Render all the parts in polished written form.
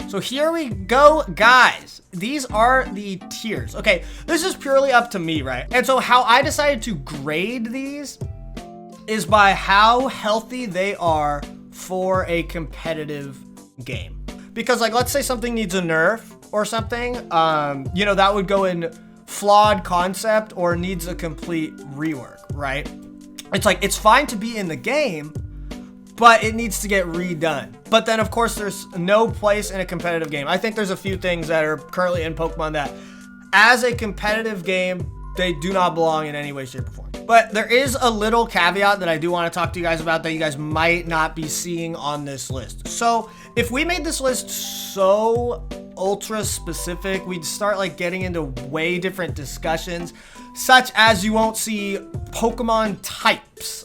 So here we go, guys. These are the tiers. Okay, this is purely up to me, right? And so how I decided to grade these is by how healthy they are for a competitive game. Because like, let's say something needs a nerf or something, you know, that would go in flawed concept or needs a complete rework, right? It's like, it's fine to be in the game, but it needs to get redone. But then of course there's no place in a competitive game. I think there's a few things that are currently in Pokemon that as a competitive game, they do not belong in any way, shape, or form. But there is a little caveat that I do want to talk to you guys about that you guys might not be seeing on this list. So if we made this list so ultra specific, we'd start like getting into way different discussions, such as you won't see Pokemon types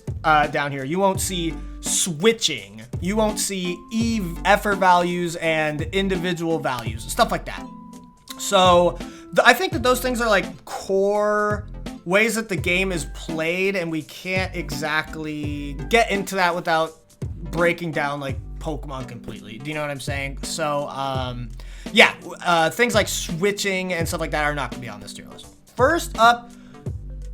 down here. You won't see switching. You won't see effort values and individual values, stuff like that. So I think that those things are like core ways that the game is played, and we can't exactly get into that without breaking down like Pokemon completely. Do you know what I'm saying? So yeah, things like switching and stuff like that are not gonna be on this tier list. First up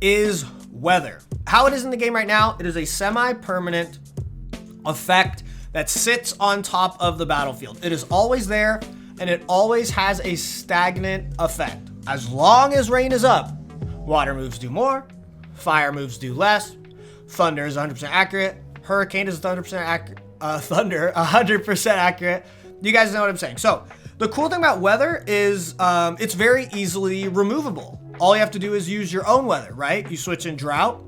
is weather. How it is in the game right now, it is a semi-permanent effect that sits on top of the battlefield. It is always there, and it always has a stagnant effect. As long as rain is up, water moves do more, fire moves do less, thunder is 100% accurate, hurricane is 100% accurate, thunder 100% accurate. You guys know what I'm saying. So the cool thing about weather is it's very easily removable. All you have to do is use your own weather, right? You switch in drought,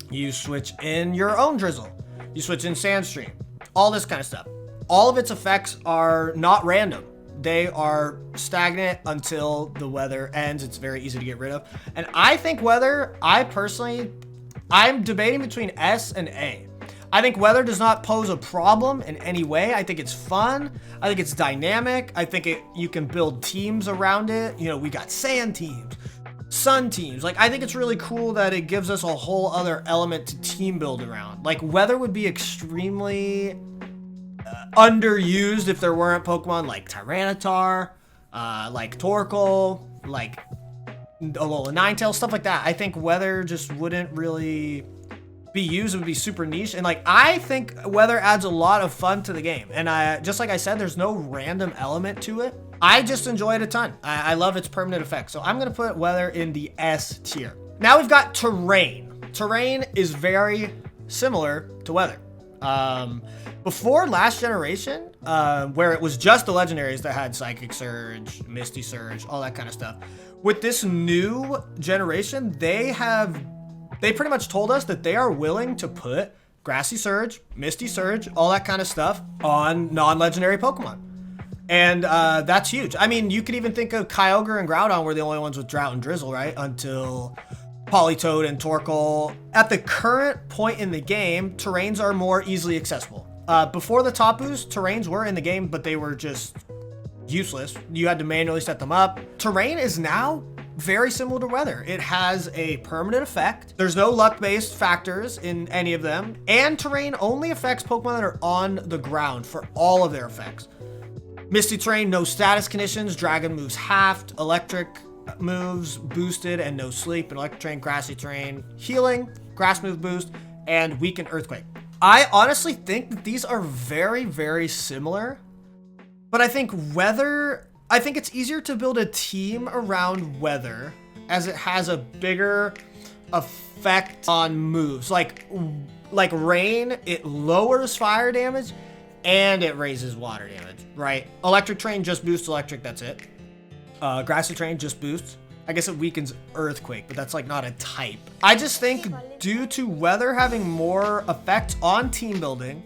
you switch in your own drizzle, you switch in sandstream, all this kind of stuff. All of its effects are not random. They are stagnant until the weather ends. It's very easy to get rid of. And I think weather, I'm debating between S and A. I think weather does not pose a problem in any way. I think it's fun. I think it's dynamic. I think you can build teams around it. You know, we got sand teams, sun teams. Like, I think it's really cool that it gives us a whole other element to team build around. Like, weather would be extremely underused if there weren't Pokemon like Tyranitar, like Torkoal, like Alola Ninetales, stuff like that. I think weather just wouldn't really be used. It would be super niche, and like, I think weather adds a lot of fun to the game. And just like I said, there's no random element to it. I just enjoy it a ton. I love its permanent effect. So I'm gonna put weather in the S tier. Now we've got terrain. Terrain is very similar to weather. Before last generation, where it was just the legendaries that had Psychic Surge, Misty Surge, all that kind of stuff. With this new generation, they pretty much told us that they are willing to put Grassy Surge, Misty Surge, all that kind of stuff on non-legendary Pokemon. And that's huge. I mean, you could even think of Kyogre and Groudon were the only ones with Drought and Drizzle, right? Until Politoed and Torkoal. At the current point in the game, terrains are more easily accessible. Before the top boost, terrains were in the game, but they were just useless. You had to manually set them up. Terrain is now very similar to weather. It has a permanent effect. There's no luck-based factors in any of them. And terrain only affects Pokemon that are on the ground for all of their effects. Misty Terrain, no status conditions. Dragon moves halved. Electric moves boosted and no sleep. And Electric Terrain, Grassy Terrain, healing, grass move boost, and weaken earthquake. I honestly think that these are very, very similar, but I think it's easier to build a team around weather as it has a bigger effect on moves. Like rain, it lowers fire damage and it raises water damage, right? Electric Terrain just boosts electric, that's it. Grassy Terrain just boosts. I guess it weakens earthquake, but that's like not a type. I just think due to weather having more effects on team building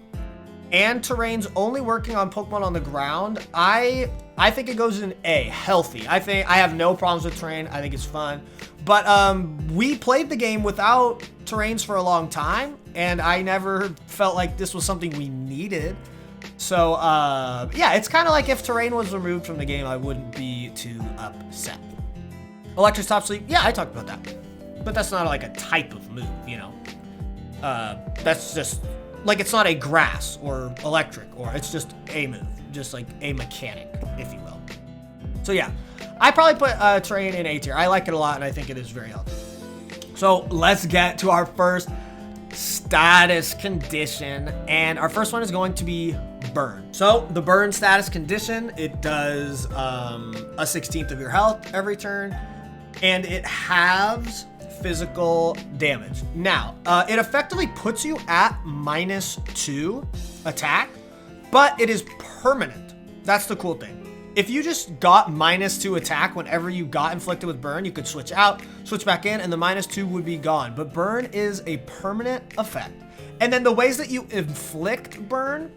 and terrains only working on Pokemon on the ground, I think it goes in A, healthy. I have no problems with terrain. I think it's fun. But we played the game without terrains for a long time, and I never felt like this was something we needed. So yeah, it's kind of like if terrain was removed from the game, I wouldn't be too upset. Electric Top Sleep, yeah, I talked about that. But that's not like a type of move, you know? That's just, like, it's not a grass or electric, or it's just a move, just like a mechanic. if you will. So yeah, I probably put Terrain in A tier. I like it a lot, and I think it is very healthy. So let's get to our first status condition, and our first one is going to be burn. So the burn status condition, it does a 16th of your health every turn, and it halves physical damage. Now, it effectively puts you at -2 attack, but it is permanent. That's the cool thing. If you just got -2 attack whenever you got inflicted with burn, you could switch out, switch back in, and the -2 would be gone. But burn is a permanent effect. And then the ways that you inflict burn,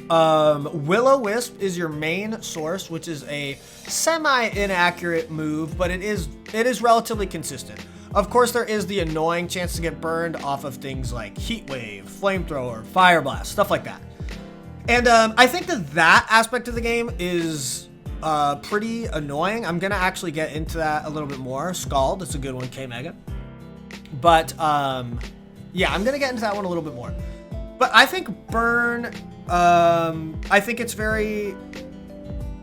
Will-O-Wisp is your main source, which is a semi-inaccurate move, but it is relatively consistent. Of course, there is the annoying chance to get burned off of things like Heat Wave, Flamethrower, Fire Blast, stuff like that. And I think that aspect of the game is pretty annoying. I'm going to actually get into that a little bit more. Scald, that's a good one, K-Mega. But yeah, I'm going to get into that one a little bit more. But I think burn, I think it's very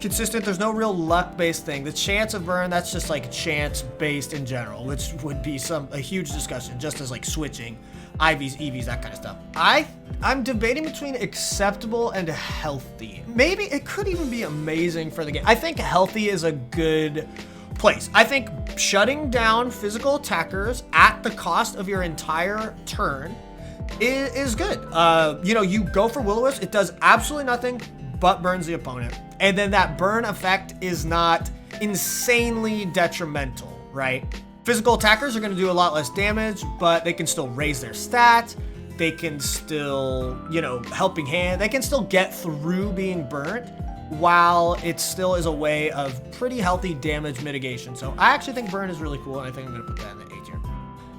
consistent. There's no real luck-based thing. The chance of burn, that's just like chance-based in general, which would be a huge discussion, just as like switching, IVs, EVs, that kind of stuff. I'm debating between acceptable and healthy. Maybe it could even be amazing for the game. I think healthy is a good place. I think shutting down physical attackers at the cost of your entire turn is good. You know, you go for Will-O-Wisp, it does absolutely nothing but burns the opponent. And then that burn effect is not insanely detrimental, right? Physical attackers are going to do a lot less damage, but they can still raise their stats. They can still, you know, helping hand. They can still get through being burnt while it still is a way of pretty healthy damage mitigation. So I actually think burn is really cool, and I think I'm going to put that in the A tier.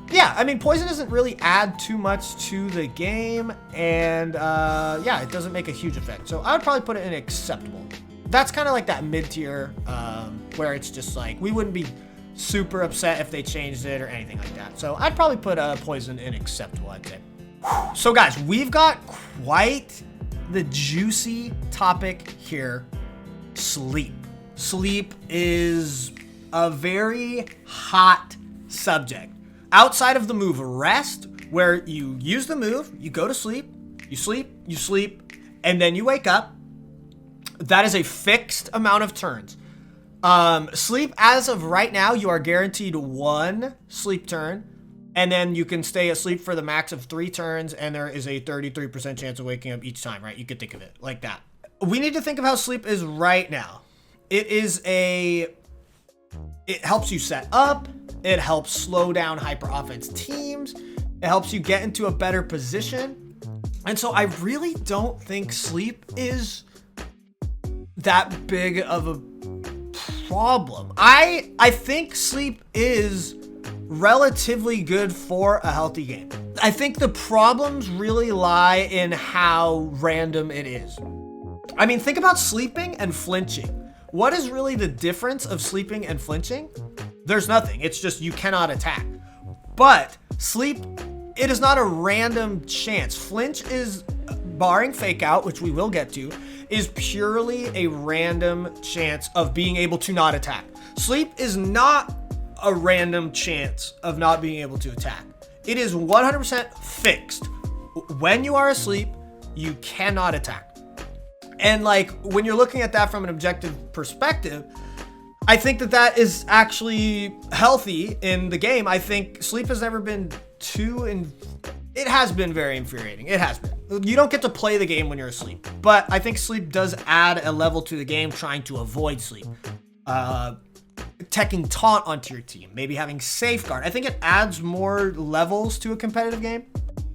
Yeah, I mean, poison doesn't really add too much to the game, and yeah, it doesn't make a huge effect. So I would probably put it in acceptable. That's kind of like that mid-tier where it's just like, we wouldn't be super upset if they changed it or anything like that. So I'd probably put poison in acceptable, I'd say. So guys, we've got quite the juicy topic here. Sleep. Sleep is a very hot subject. Outside of the move rest, where you use the move, you go to sleep, you sleep, and then you wake up. That is a fixed amount of turns. Sleep, as of right now, you are guaranteed 1 sleep turn, and then you can stay asleep for the max of 3 turns, and there is a 33% chance of waking up each time, right? You could think of it like that. We need to think of how sleep is right now. It helps you set up, it helps slow down hyper offense teams, it helps you get into a better position, and so I really don't think sleep is that big of a problem. I think sleep is relatively good for a healthy game. I think the problems really lie in how random it is. I mean, think about sleeping and flinching. What is really the difference of sleeping and flinching? There's nothing. It's just you cannot attack. But sleep, it is not a random chance. Flinch is, barring fake out, which we will get to, is purely a random chance of being able to not attack. Sleep is not a random chance of not being able to attack. It is 100% fixed. When you are asleep, you cannot attack. And like, when you're looking at that from an objective perspective, I think that is actually healthy in the game. I think sleep has never been it has been very infuriating. It has been. You don't get to play the game when you're asleep, but I think sleep does add a level to the game trying to avoid sleep. Teching Taunt onto your team, maybe having Safeguard. I think it adds more levels to a competitive game,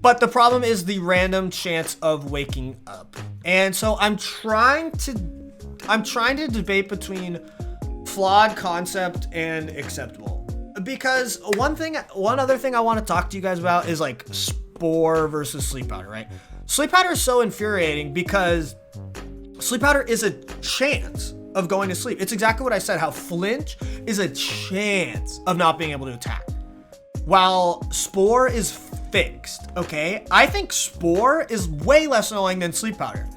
but the problem is the random chance of waking up. And so I'm trying to debate between flawed concept and acceptable. Because one other thing I want to talk to you guys about is like Spore versus Sleep Powder, right? Sleep Powder is so infuriating because Sleep Powder is a chance of going to sleep. It's exactly what I said, how Flinch is a chance of not being able to attack, while Spore is fixed, okay? I think Spore is way less annoying than Sleep Powder.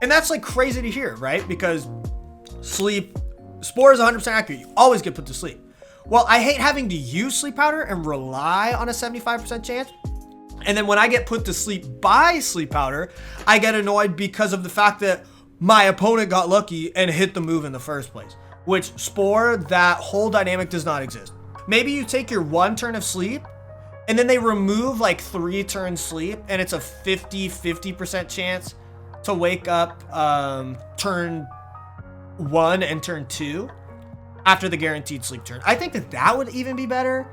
And that's like crazy to hear, right? Because sleep. Spore is 100% accurate. You always get put to sleep. Well, I hate having to use sleep powder and rely on a 75% chance. And then when I get put to sleep by sleep powder, I get annoyed because of the fact that my opponent got lucky and hit the move in the first place. Which Spore, that whole dynamic does not exist. Maybe you take your 1 turn of sleep and then they remove like 3 turns sleep and it's a 50% chance to wake up turn 1 and turn 2 after the guaranteed sleep turn. I think that would even be better.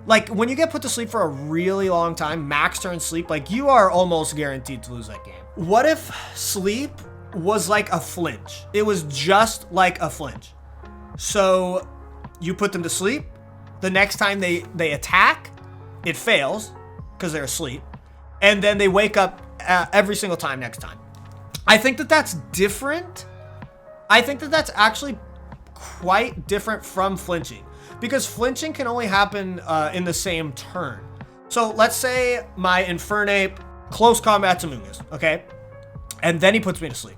Like when you get put to sleep for a really long time, max turn sleep, like you are almost guaranteed to lose that game. What if sleep was like a flinch? It was just like a flinch. So you put them to sleep. The next time they attack, it fails because they're asleep. And then they wake up every single time next time. I think that that's different. I think that that's actually quite different from flinching, because flinching can only happen in the same turn. So let's say my Infernape close combat's Amoonguss, okay? And then he puts me to sleep.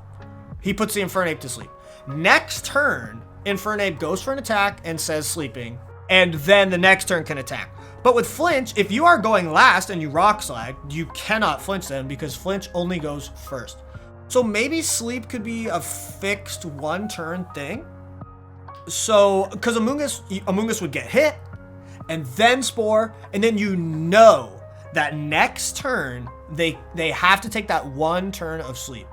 He puts the Infernape to sleep. Next turn, Infernape goes for an attack and says sleeping, and then the next turn can attack. But with flinch, if you are going last and you rock slide, you cannot flinch them because flinch only goes first. So maybe sleep could be a fixed 1 turn thing. So, because Amoonguss would get hit, and then Spore, and then you know that next turn, they have to take that 1 turn of sleep.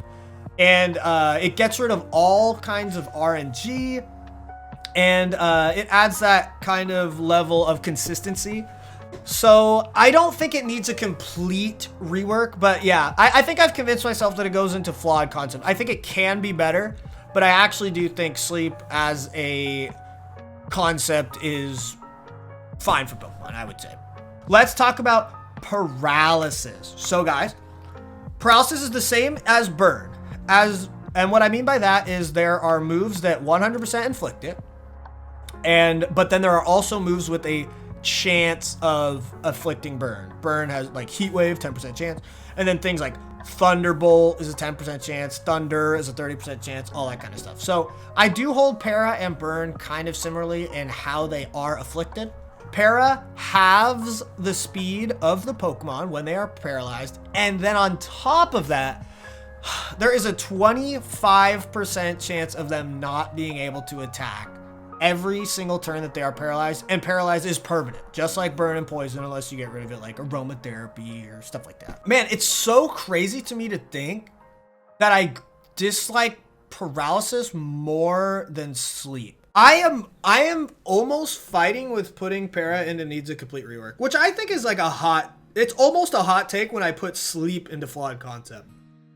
And it gets rid of all kinds of RNG, and it adds that kind of level of consistency. So I don't think it needs a complete rework, but yeah, I think I've convinced myself that it goes into flawed concept. I think it can be better, but I actually do think sleep as a concept is fine for Pokemon, I would say. Let's talk about paralysis. So guys, paralysis is the same as burn. And what I mean by that is there are moves that 100% inflict it, but then there are also moves with a chance of afflicting burn. Burn has like Heat Wave, 10% chance, and then things like Thunderbolt is a 10% chance, Thunder is a 30% chance, all that kind of stuff. So I do hold Para and Burn kind of similarly in how they are afflicted. Para halves the speed of the Pokemon when they are paralyzed, and then on top of that, there is a 25% chance of them not being able to attack every single turn that they are paralyzed, and paralyzed is permanent, just like burn and poison, unless you get rid of it like aromatherapy or stuff like that. Man, it's so crazy to me to think that I dislike paralysis more than sleep. I am almost fighting with putting Para into needs a complete rework, which I think is like it's almost a hot take when I put sleep into flawed concept.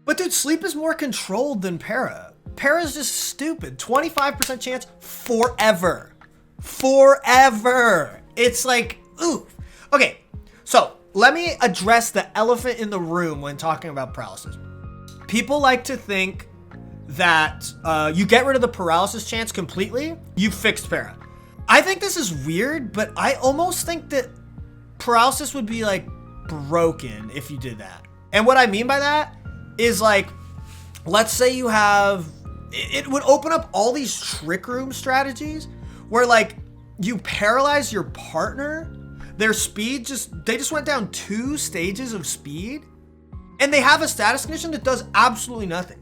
But dude, sleep is more controlled than Para. Para is just stupid. 25% chance forever. Forever. It's like, ooh. Okay, so let me address the elephant in the room when talking about paralysis. People like to think that you get rid of the paralysis chance completely, you fixed Para. I think this is weird, but I almost think that paralysis would be like broken if you did that. And what I mean by that is like, let's say you have, it would open up all these trick room strategies where like you paralyze your partner, their speed they just went down 2 stages of speed, and they have a status condition that does absolutely nothing.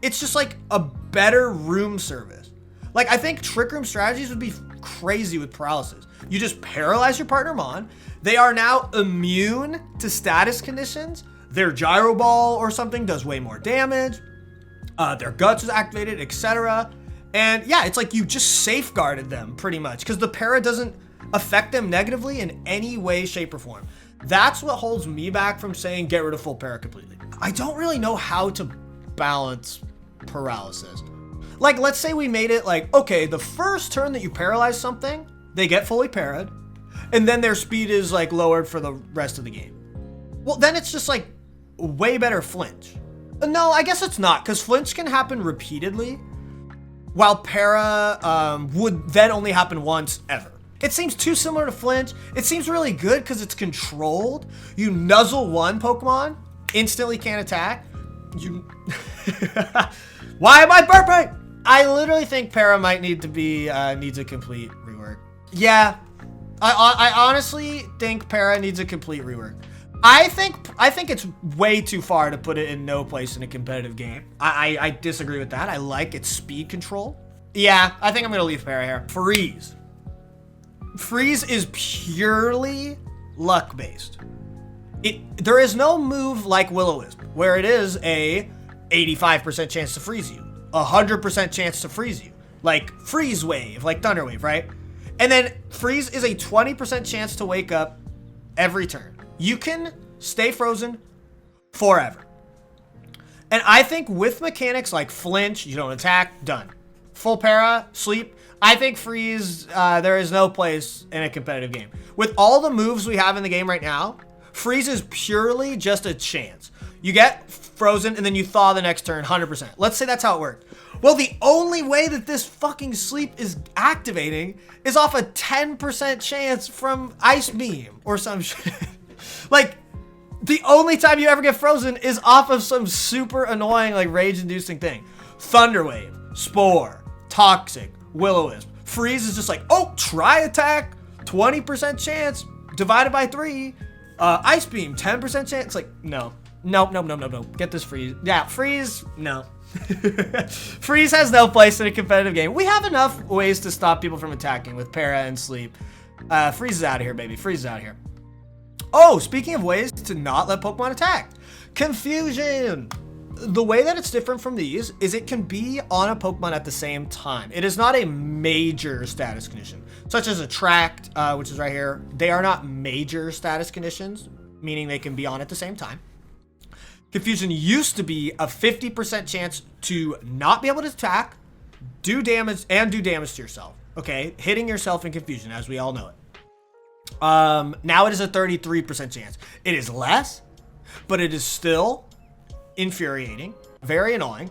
It's just like a better room service. Like I think trick room strategies would be crazy with paralysis. You just paralyze your partner Mon. They are now immune to status conditions. Their gyro ball or something does way more damage. Their guts is activated, etc. And yeah, it's like you just safeguarded them pretty much because the Para doesn't affect them negatively in any way, shape, or form. That's what holds me back from saying get rid of full Para completely. I don't really know how to balance paralysis. Like, let's say we made it like, okay, the first turn that you paralyze something, they get fully parried, and then their speed is like lowered for the rest of the game. Well, then it's just like way better flinch. No, I guess it's not, because flinch can happen repeatedly, while Para would then only happen once ever. It seems too similar to flinch. It seems really good because it's controlled. You nuzzle one Pokemon, instantly can't attack. Why am I burping? I literally think Para might need to be, needs a complete rework. Yeah, I honestly think Para needs a complete rework. I think it's way too far to put it in no place in a competitive game. I disagree with that. I like its speed control. Yeah, I think I'm gonna leave Para here. Freeze. Freeze is purely luck based. There is no move like Will-O-Wisp where it is a 85% chance to freeze you, 100% chance to freeze you, like Freeze Wave, like Thunder Wave, right? And then Freeze is a 20% chance to wake up every turn. You can stay frozen forever. And I think with mechanics like Flinch, you don't attack, done. Full Para, Sleep, I think Freeze, there is no place in a competitive game. With all the moves we have in the game right now, Freeze is purely just a chance. You get frozen and then you thaw the next turn 100%. Let's say that's how it worked. Well, the only way that this fucking Sleep is activating is off a 10% chance from Ice Beam or some shit. Like, the only time you ever get frozen is off of some super annoying, like, rage-inducing thing. Thunder Wave, Spore, Toxic, Will-O-Wisp. Freeze is just like, oh, try attack, 20% chance, divided by 3. Ice Beam, 10% chance. It's like, no. Nope. Get this Freeze. Yeah, Freeze, no. Freeze has no place in a competitive game. We have enough ways to stop people from attacking with Para and Sleep. Freeze is out of here, baby. Freeze is out of here. Oh, speaking of ways to not let Pokemon attack. Confusion. The way that it's different from these is it can be on a Pokemon at the same time. It is not a major status condition, such as Attract, which is right here. They are not major status conditions, meaning they can be on at the same time. Confusion used to be a 50% chance to not be able to attack, do damage to yourself. Okay, hitting yourself in Confusion, as we all know it. Now it is a 33% chance. It is less, but it is still infuriating, very annoying.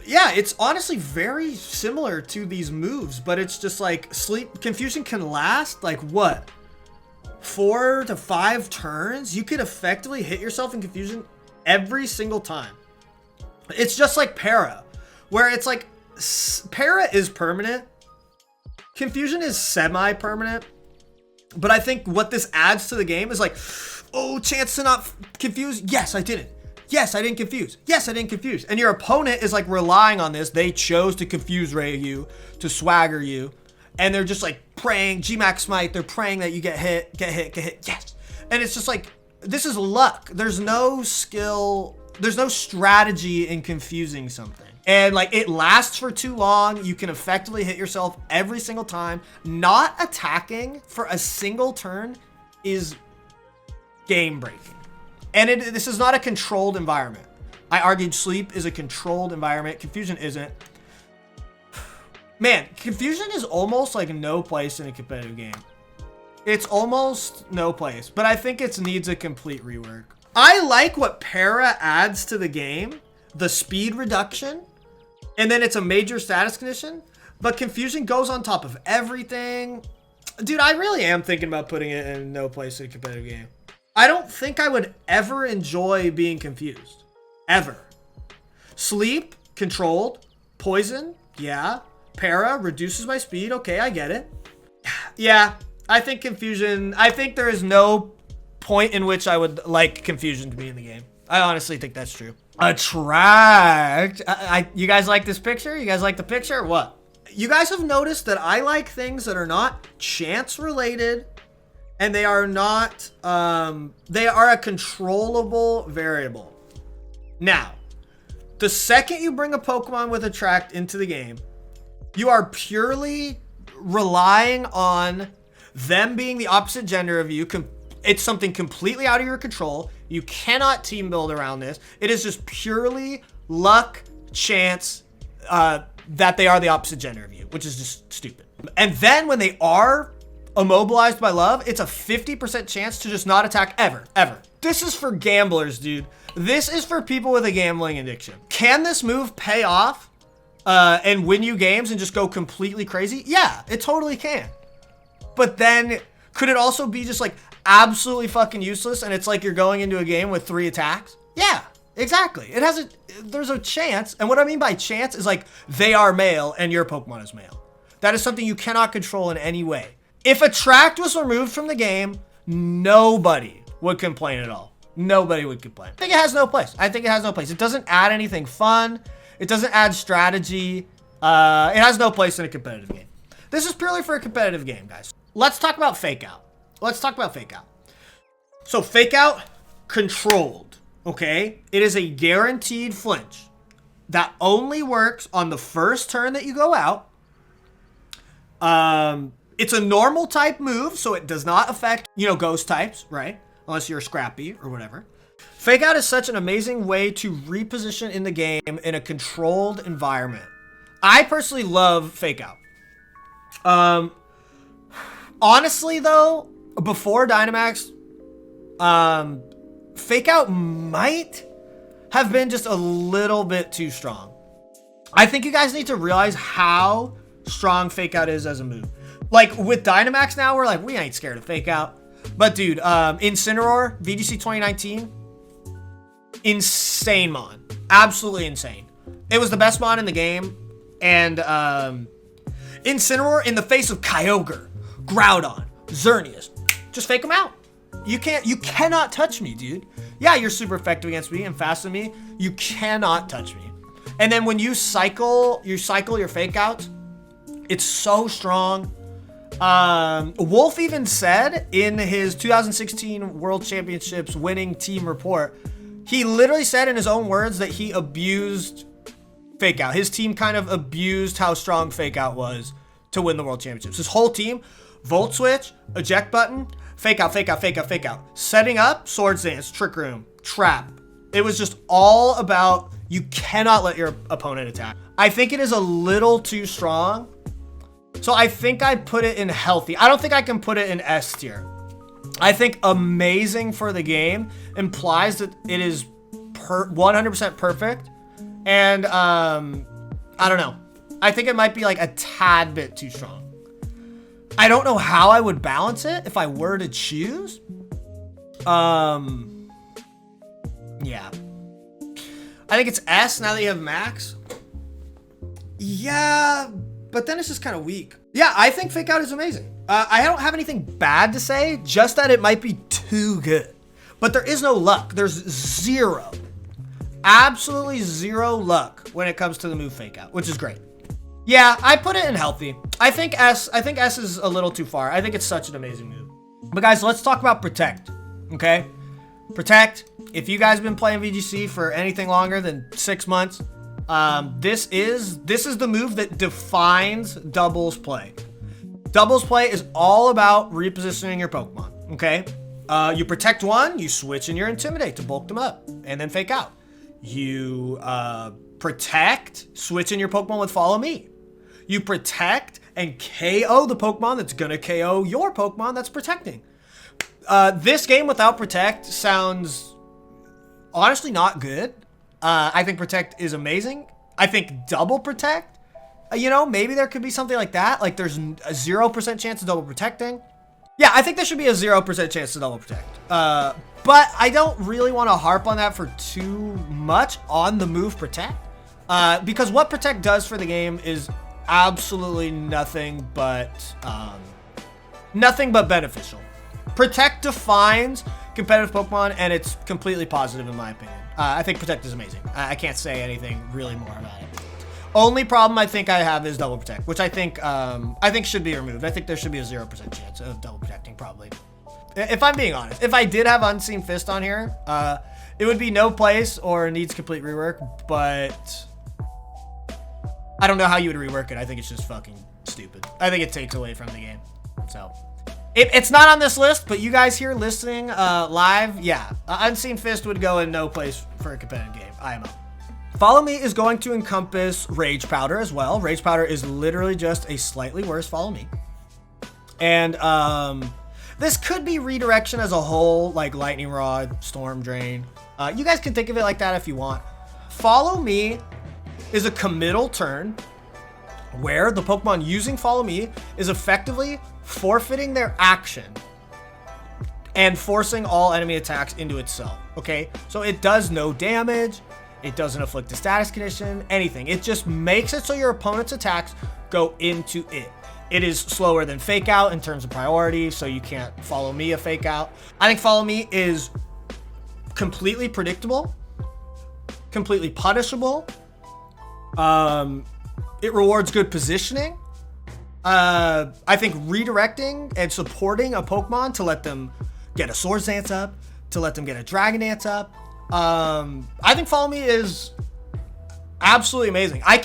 Yeah, it's honestly very similar to these moves, but it's just like Confusion can last like what? 4 to 5 turns? You could effectively hit yourself in Confusion every single time. It's just like Para, where it's like Para is permanent. Confusion is semi-permanent. But I think what this adds to the game is like, oh, chance to not confuse. Yes, I did it. Yes, I didn't confuse. Yes, I didn't confuse. And your opponent is like relying on this. They chose to confuse ray you, to swagger you. And they're just like praying, G-Max Smite. They're praying that you get hit. Yes. And it's just like, this is luck. There's no skill. There's no strategy in confusing something. And like it lasts for too long. You can effectively hit yourself every single time. Not attacking for a single turn is game breaking. And this is not a controlled environment. I argued Sleep is a controlled environment. Confusion isn't. Man, Confusion is almost like no place in a competitive game. It's almost no place, but I think it needs a complete rework. I like what Para adds to the game, the speed reduction, and then it's a major status condition, but Confusion goes on top of everything. Dude, I really am thinking about putting it in no place in a competitive game. I don't think I would ever enjoy being confused. Ever. Sleep, controlled. Poison, yeah. Para, reduces my speed. Okay, I get it. Yeah, I think Confusion, I think there is no point in which I would like Confusion to be in the game. I honestly think that's true. Attract. You guys like this picture? You guys like the picture? What? You guys have noticed that I like things that are not chance related and they are not, they are a controllable variable. Now, the second you bring a Pokemon with Attract into the game, you are purely relying on them being the opposite gender of you. It's something completely out of your control. You cannot team build around this. It is just purely luck, chance, that they are the opposite gender of you, which is just stupid. And then when they are immobilized by love, it's a 50% chance to just not attack ever. This is for gamblers, dude. This is for people with a gambling addiction. Can this move pay off and win you games and just go completely crazy? Yeah, it totally can. But then could it also be just like absolutely fucking useless and it's like you're going into a game with 3 attacks? Yeah, Exactly. There's a chance. And what I mean by chance is like they are male and your Pokemon is male. That is something you cannot control in any way. If Attract was removed from the game, nobody would complain at all. Nobody would complain. I think it has no place. It doesn't add anything fun. It doesn't add strategy. It has no place in a competitive game. This is purely for a competitive game, guys. Let's talk about Fake Out. So Fake Out, controlled, okay? It is a guaranteed flinch that only works on the first turn that you go out. It's a normal type move, so it does not affect, ghost types, right? Unless you're Scrappy or whatever. Fake Out is such an amazing way to reposition in the game in a controlled environment. I personally love Fake Out. Honestly though, before Dynamax, Fake Out might have been just a little bit too strong. I think you guys need to realize how strong Fake Out is as a move. Like with Dynamax now, we're like, we ain't scared of Fake Out. But dude, Incineroar, VGC 2019, insane mon. Absolutely insane. It was the best mon in the game. And Incineroar in the face of Kyogre, Groudon, Xerneas, just fake them out. You cannot touch me, dude. Yeah, you're super effective against me and fast than me. You cannot touch me. And then when you cycle your Fake Outs, it's so strong. Wolf even said in his 2016 World Championships winning team report, he literally said in his own words that he abused Fake Out. His team kind of abused how strong Fake Out was to win the World Championships. His whole team, Volt Switch, Eject Button, Fake Out, Fake Out, Fake Out, Fake Out. Setting up, Swords Dance, Trick Room, Trap. It was just all about you cannot let your opponent attack. I think it is a little too strong. So I think I'd put it in healthy. I don't think I can put it in S tier. I think amazing for the game implies that it is 100% perfect. And I don't know. I think it might be like a tad bit too strong. I don't know how I would balance it if I were to choose. Yeah. I think it's S now that you have Max. Yeah, but then it's just kind of weak. Yeah, I think Fake Out is amazing. I don't have anything bad to say, just that it might be too good. But there is no luck. There's zero. Absolutely zero luck when it comes to the move Fake Out, which is great. Yeah, I put it in healthy. I think S is a little too far. I think it's such an amazing move. But guys, let's talk about Protect, okay? Protect, if you guys have been playing VGC for anything longer than 6 months, this is the move that defines doubles play. Doubles play is all about repositioning your Pokemon, okay? You protect one, you switch in your Intimidate to bulk them up, and then Fake Out. You protect, switch in your Pokemon with Follow Me. You protect and KO the Pokemon that's gonna KO your Pokemon that's protecting. This game without Protect sounds honestly not good. I think Protect is amazing. I think double Protect, maybe there could be something like that. Like there's a 0% chance of double protecting. Yeah, I think there should be a 0% chance to double protect. But I don't really want to harp on that for too much on the move Protect. Because what Protect does for the game is absolutely nothing but beneficial. Protect defines competitive Pokemon, and it's completely positive in my opinion. I think Protect is amazing. I can't say anything really more about it. Only problem I think I have is double Protect, which I think should be removed. I think there should be a 0% chance of double protecting probably. If I'm being honest, if I did have Unseen Fist on here, it would be no place or needs complete rework, but I don't know how you would rework it. I think it's just fucking stupid. I think it takes away from the game. So it's not on this list, but you guys here listening live, yeah, Unseen Fist would go in no place for a competitive game. IMO. Follow Me is going to encompass Rage Powder as well. Rage Powder is literally just a slightly worse Follow Me. And this could be Redirection as a whole, like Lightning Rod, Storm Drain. You guys can think of it like that if you want. Follow Me is a committal turn where the Pokemon using Follow Me is effectively forfeiting their action and forcing all enemy attacks into itself, okay? So it does no damage, it doesn't afflict a status condition, anything. It just makes it so your opponent's attacks go into it. It is slower than Fake Out in terms of priority, so you can't Follow Me a Fake Out. I think Follow Me is completely predictable, completely punishable. It rewards good positioning. I think redirecting and supporting a Pokemon to let them get a Swords Dance up, to let them get a Dragon Dance up. I think Follow Me is absolutely amazing. I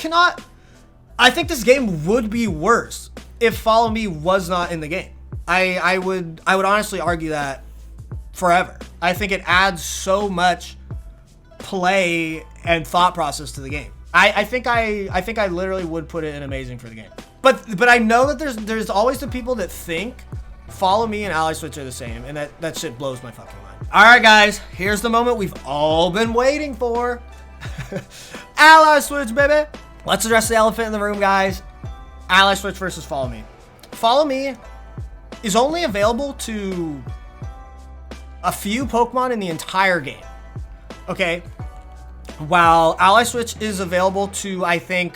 think this game would be worse if Follow Me was not in the game. I would honestly argue that forever. I think it adds so much play and thought process to the game. I think I literally would put it in amazing for the game. But I know that there's always the people that think Follow Me and Ally Switch are the same, and that shit blows my fucking mind. All right, guys, here's the moment we've all been waiting for. Ally Switch, baby. Let's address the elephant in the room, guys. Ally Switch versus Follow Me. Follow Me is only available to a few Pokemon in the entire game. Okay, while Ally Switch is available to, I think,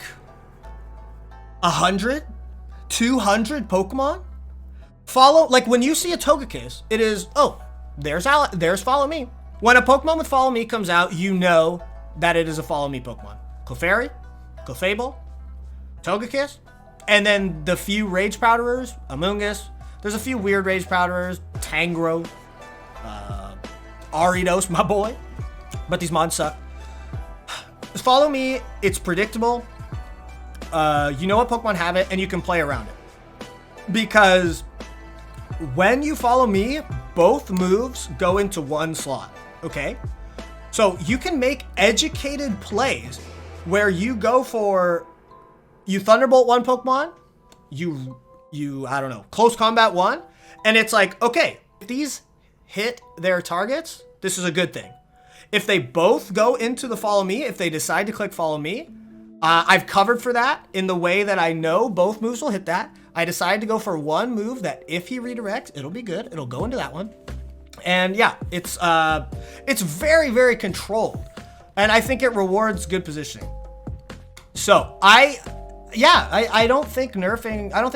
100, 200 Pokemon. Like when you see a Togekiss, it is, oh, there's Follow Me. When a Pokemon with Follow Me comes out, you know that it is a Follow Me Pokemon. Clefairy, Clefable, Togekiss, and then the few Rage Powderers, Amoonguss. There's a few weird Rage Powderers, Tangrowth, Aridos, my boy. But these mods suck. Follow Me, it's predictable. You know what Pokemon have it, and you can play around it. Because when you Follow Me, both moves go into one slot, okay? So you can make educated plays where you go for, you Thunderbolt one Pokemon, you I don't know, close combat one, and it's like, okay, if these hit their targets, this is a good thing. If they both go into the Follow Me, if they decide to click Follow Me, I've covered for that in the way that I know both moves will hit that. I decided to go for one move that if he redirects, it'll be good. It'll go into that one. And yeah, it's very, very controlled. And I think it rewards good positioning. So I don't think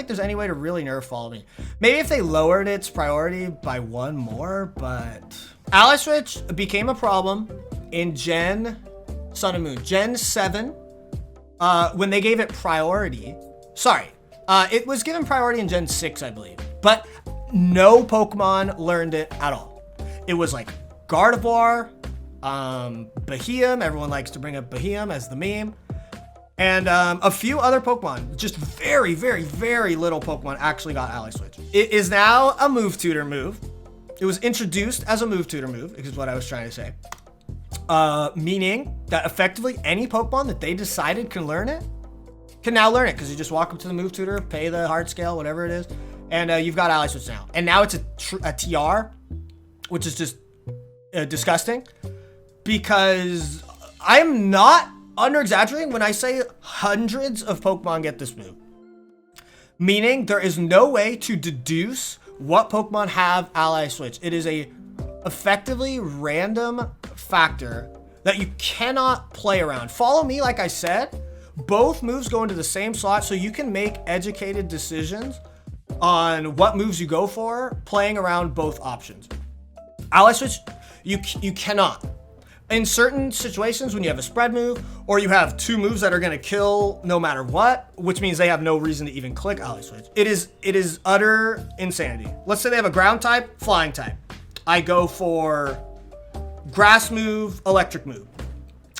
there's any way to really nerf Follow Me. Maybe if they lowered its priority by one more, but Ally Switch became a problem in Gen Sun and Moon. Gen 7, when they gave it priority. Sorry, it was given priority in Gen 6, I believe. But no Pokemon learned it at all. It was like Gardevoir, Beheeyem. Everyone likes to bring up Beheeyem as the meme. And a few other Pokemon. Just very, very, very little Pokemon actually got Ally Switch. It is now a Move Tutor move. It was introduced as a Move Tutor move, is what I was trying to say. Meaning that effectively any Pokemon that they decided can learn it, can now learn it, because you just walk up to the Move Tutor, pay the hard scale, whatever it is, and you've got Ally Switch now. And now it's a TR, which is just disgusting, because I'm not under-exaggerating when I say hundreds of Pokemon get this move. Meaning there is no way to deduce what Pokemon have Ally Switch. It is a effectively random factor that you cannot play around. Follow Me, like I said, both moves go into the same slot, so you can make educated decisions on what moves you go for, playing around both options. Ally Switch, you cannot. In certain situations, when you have a spread move, or you have two moves that are going to kill no matter what, which means they have no reason to even click Ally Switch. It is utter insanity. Let's say they have a ground type, flying type. I go for grass move, electric move.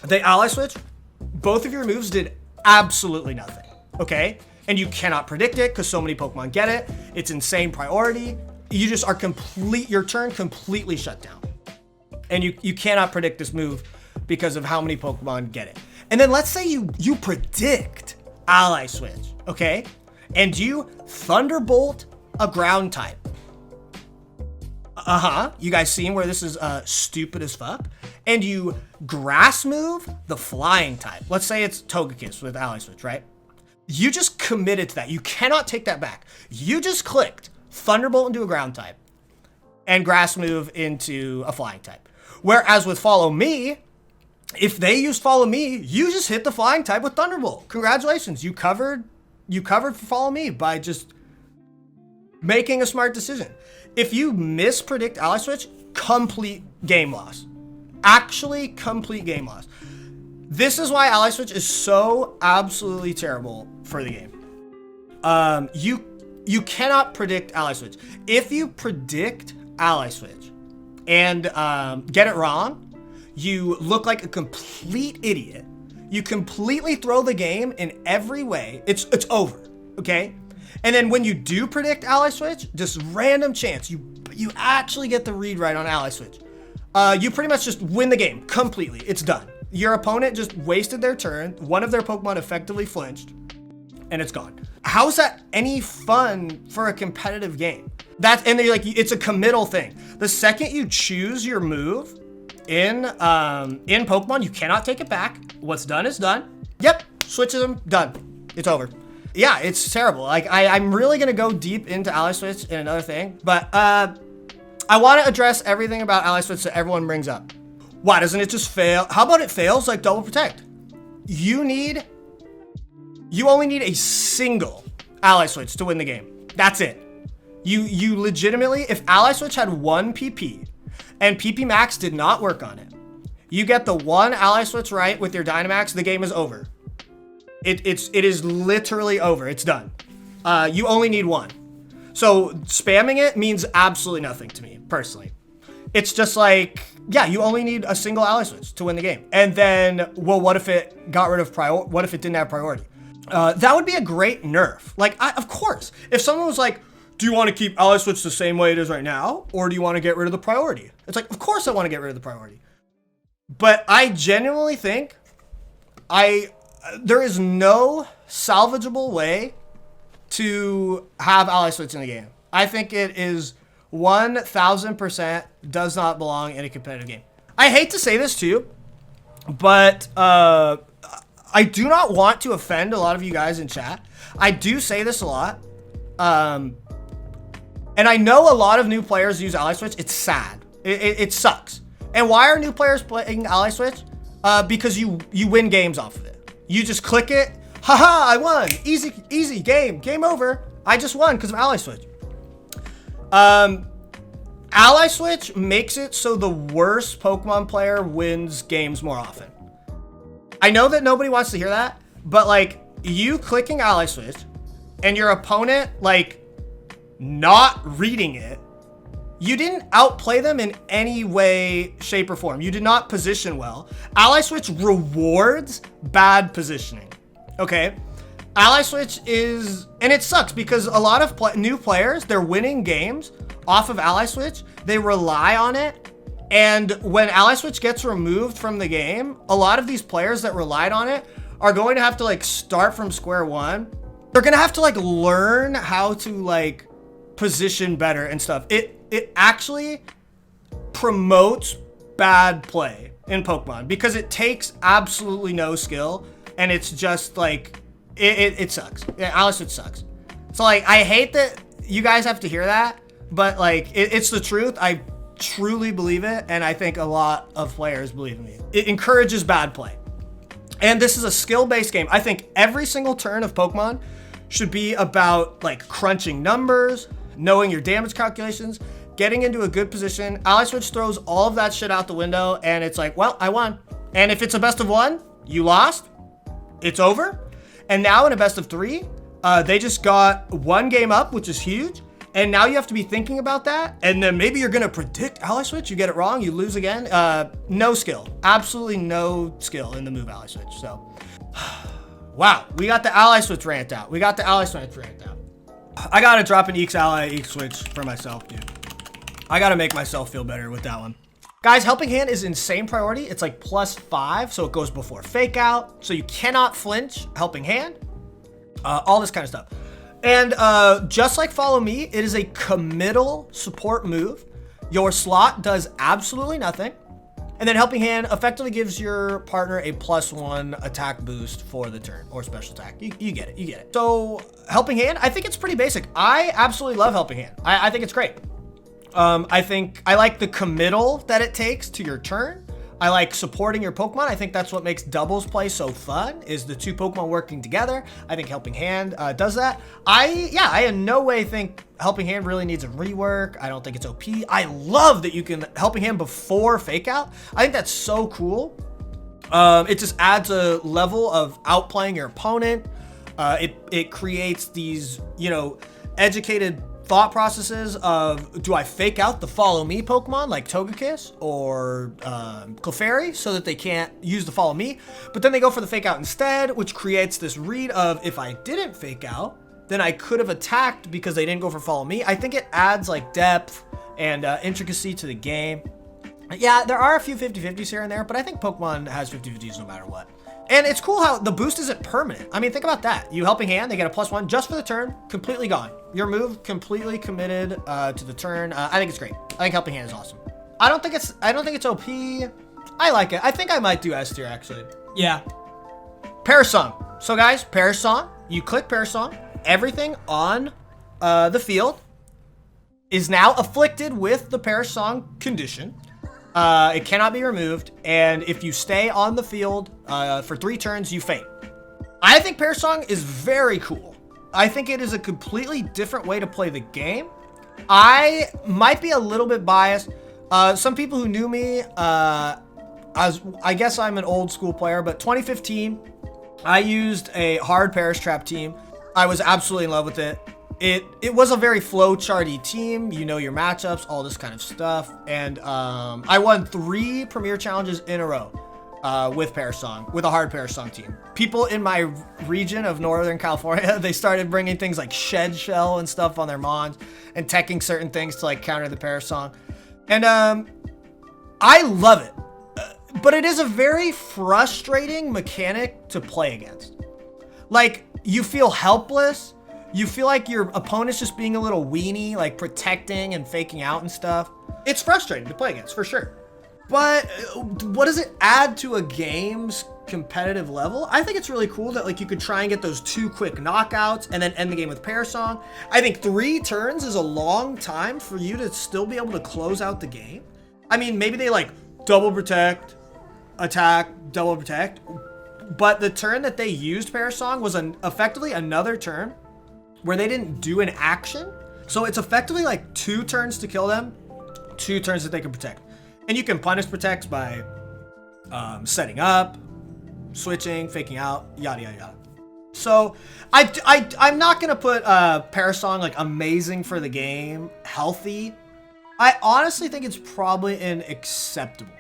They Ally Switch, both of your moves did absolutely nothing, okay? And you cannot predict it because so many Pokemon get it. It's insane priority. You just are your turn completely shut down. And you cannot predict this move because of how many Pokemon get it. And then let's say you predict Ally Switch, okay? And you Thunderbolt a ground type. You guys seen where this is stupid as fuck? And you grass move the flying type. Let's say it's Togekiss with Ally Switch, right? You just committed to that. You cannot take that back. You just clicked Thunderbolt into a ground type. and grass move into a flying type. Whereas with Follow Me, if they use Follow Me, you just hit the flying type with Thunderbolt. Congratulations, you covered for Follow Me by just making a smart decision. If you mispredict Ally Switch, complete game loss. Actually, complete game loss. This is why Ally Switch is so absolutely terrible for the game. You cannot predict Ally Switch. If you predict Ally Switch and get it wrong, you look like a complete idiot. You completely throw the game in every way. It's over, okay? And then when you do predict Ally Switch, just random chance, you actually get the read right on Ally Switch. You pretty much just win the game completely. It's done. Your opponent just wasted their turn. One of their Pokemon effectively flinched, and it's gone. How is that any fun for a competitive game? And they're like, it's a committal thing. The second you choose your move in Pokemon, you cannot take it back. What's done is done. Yep, switches them, done. It's over. Yeah, it's terrible. Like I'm really gonna go deep into Ally Switch in another thing, but I want to address everything about Ally Switch that everyone brings up. Why doesn't it just fail? How about it fails like Double Protect? You only need a single Ally Switch to win the game. That's it. You legitimately, if Ally Switch had one PP and PP Max did not work on it, you get the one Ally Switch right with your Dynamax, the game is over. It is literally over. It's done. You only need one. So spamming it means absolutely nothing to me, personally. It's just like, yeah, you only need a single Ally Switch to win the game. And then, well, what if it got rid of what if it didn't have priority? That would be a great nerf. Like, of course, if someone was like, do you want to keep Ally Switch the same way it is right now? Or do you want to get rid of the priority? It's like, of course I want to get rid of the priority. But I genuinely think there is no salvageable way to have Ally Switch in the game. I think it is 1000% does not belong in a competitive game. I hate to say this too, but I do not want to offend a lot of you guys in chat. I do say this a lot. And I know a lot of new players use Ally Switch. It's sad. It sucks. And why are new players playing Ally Switch? Because you win games off of it. You just click it. Haha, I won. Easy game over. I just won because of Ally Switch. Ally Switch makes it so the worst Pokemon player wins games more often. I know that nobody wants to hear that, but like you clicking Ally Switch and your opponent like not reading it, you didn't outplay them in any way, shape, or form. You did not position well. Ally Switch rewards bad positioning. Okay? Ally Switch is, and it sucks because a lot of new players, they're winning games off of Ally Switch. They rely on it. And when Ally Switch gets removed from the game, a lot of these players that relied on it are going to have to like start from square one. They're going to have to like learn how to like position better and stuff. It actually promotes bad play in Pokemon because it takes absolutely no skill and it's just like, it sucks. Yeah, Ally Switch sucks. So like, I hate that you guys have to hear that, but like, it's the truth. I truly believe it. And I think a lot of players believe in me. It encourages bad play. And this is a skill-based game. I think every single turn of Pokemon should be about like crunching numbers, knowing your damage calculations, getting into a good position. Ally Switch throws all of that shit out the window and it's like, well, I won. And if it's a best of one, you lost, it's over. And now in a best of three, they just got one game up, which is huge. And now you have to be thinking about that. And then maybe you're gonna predict Ally Switch, you get it wrong, you lose again. No skill, absolutely no skill in the move Ally Switch, so. Wow, we got the Ally Switch rant out. I gotta drop an Eakes Ally, Eakes Switch for myself, dude. I gotta make myself feel better with that one. Guys, Helping Hand is insane priority. It's like +5, so it goes before Fake Out. So you cannot flinch Helping Hand. All this kind of stuff. And just like Follow Me, it is a committal support move. Your slot does absolutely nothing. And then Helping Hand effectively gives your partner a +1 attack boost for the turn, or special attack. You get it. So Helping Hand, I think it's pretty basic. I absolutely love Helping Hand. I think it's great. I think I like the committal that it takes to your turn. I like supporting your Pokemon. I think that's what makes doubles play so fun, is the two Pokemon working together. I think Helping Hand does that. I in no way think Helping Hand really needs a rework. I don't think it's OP. I love that you can Helping Hand before Fake Out. I think that's so cool. It just adds a level of outplaying your opponent. It creates these, you know, educated thought processes of, do I fake out the follow me Pokemon like Togekiss or Clefairy so that they can't use the follow me, but then they go for the fake out instead, which creates this read of, if I didn't fake out, then I could have attacked because they didn't go for follow me. I think it adds like depth and intricacy to the game. Yeah, there are a few 50-50s here and there, but I think Pokemon has 50-50s no matter what. And it's cool how the boost isn't permanent. I mean, think about that. You Helping Hand, they get a +1 just for the turn, completely gone. Your move completely committed to the turn. I think it's great. I think Helping Hand is awesome. I don't think it's OP. I like it. I think I might do S tier actually. Yeah. Parasong. So guys, Parasong. You click Parasong. Everything on the field is now afflicted with the Parasong condition. It cannot be removed, and if you stay on the field for 3 turns, you faint. I think Parasong is very cool. I think it is a completely different way to play the game. I might be a little bit biased. Some people who knew me, I guess I'm an old school player, but 2015, I used a hard Paris Trap team. I was absolutely in love with it. It was a very flowcharty team, you know your matchups, all this kind of stuff, and I won 3 Premier Challenges in a row with Parasong, with a hard Parasong team. People in my region of Northern California, they started bringing things like Shed Shell and stuff on their Mons, and teching certain things to like counter the Parasong, and I love it, but it is a very frustrating mechanic to play against. Like, you feel helpless. You feel like your opponent's just being a little weenie, like protecting and faking out and stuff. It's frustrating to play against, for sure. But what does it add to a game's competitive level? I think it's really cool that like you could try and get those 2 quick knockouts and then end the game with Parasong. I think 3 turns is a long time for you to still be able to close out the game. I mean, maybe they like double protect, attack, double protect. But the turn that they used Parasong was effectively another turn where they didn't do an action. So it's effectively like 2 turns to kill them, 2 turns that they can protect. And you can punish protects by setting up, switching, faking out, yada, yada, yada. So I'm not gonna put Parasong like amazing for the game, healthy. I honestly think it's probably an acceptable.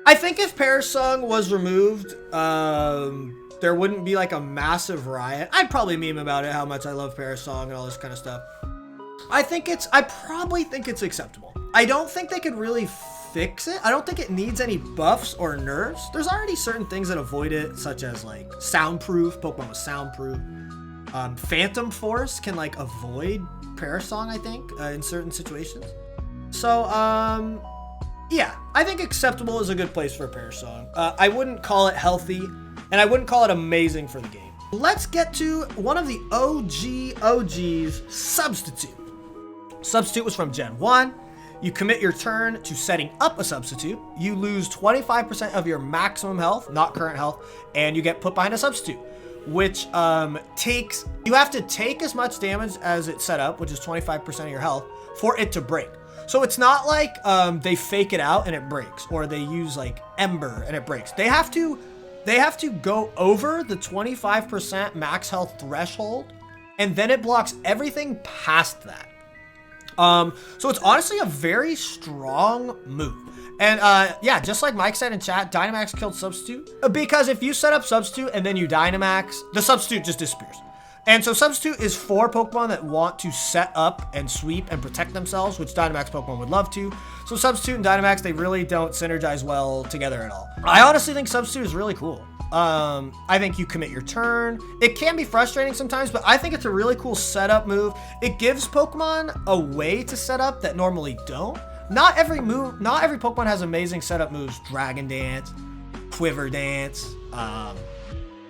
I think if Parasong was removed, there wouldn't be like a massive riot. I'd probably meme about it, how much I love Parasong and all this kind of stuff. I probably think it's acceptable. I don't think they could really fix it. I don't think it needs any buffs or nerfs. There's already certain things that avoid it, such as like soundproof, Pokemon with soundproof. Phantom Force can like avoid Parasong, I think, in certain situations. So, yeah, I think acceptable is a good place for a Parasong. I wouldn't call it healthy, and I wouldn't call it amazing for the game. Let's get to one of the OGs, Substitute. Substitute was from Gen 1. You commit your turn to setting up a Substitute. You lose 25% of your maximum health, not current health, and you get put behind a Substitute, which you have to take as much damage as it's set up, which is 25% of your health, for it to break. So it's not like they fake it out and it breaks, or they use like Ember and it breaks. They have to go over the 25% max health threshold, and then it blocks everything past that. So it's honestly a very strong move. And yeah, just like Mike said in chat, Dynamax killed Substitute. Because if you set up Substitute and then you Dynamax, the Substitute just disappears. And so Substitute is for Pokemon that want to set up and sweep and protect themselves, which Dynamax Pokemon would love to. So Substitute and Dynamax, they really don't synergize well together at all. I honestly think Substitute is really cool. I think you commit your turn. It can be frustrating sometimes, but I think it's a really cool setup move. It gives Pokemon a way to set up that normally don't. Not every Pokemon has amazing setup moves. Dragon Dance, Quiver Dance,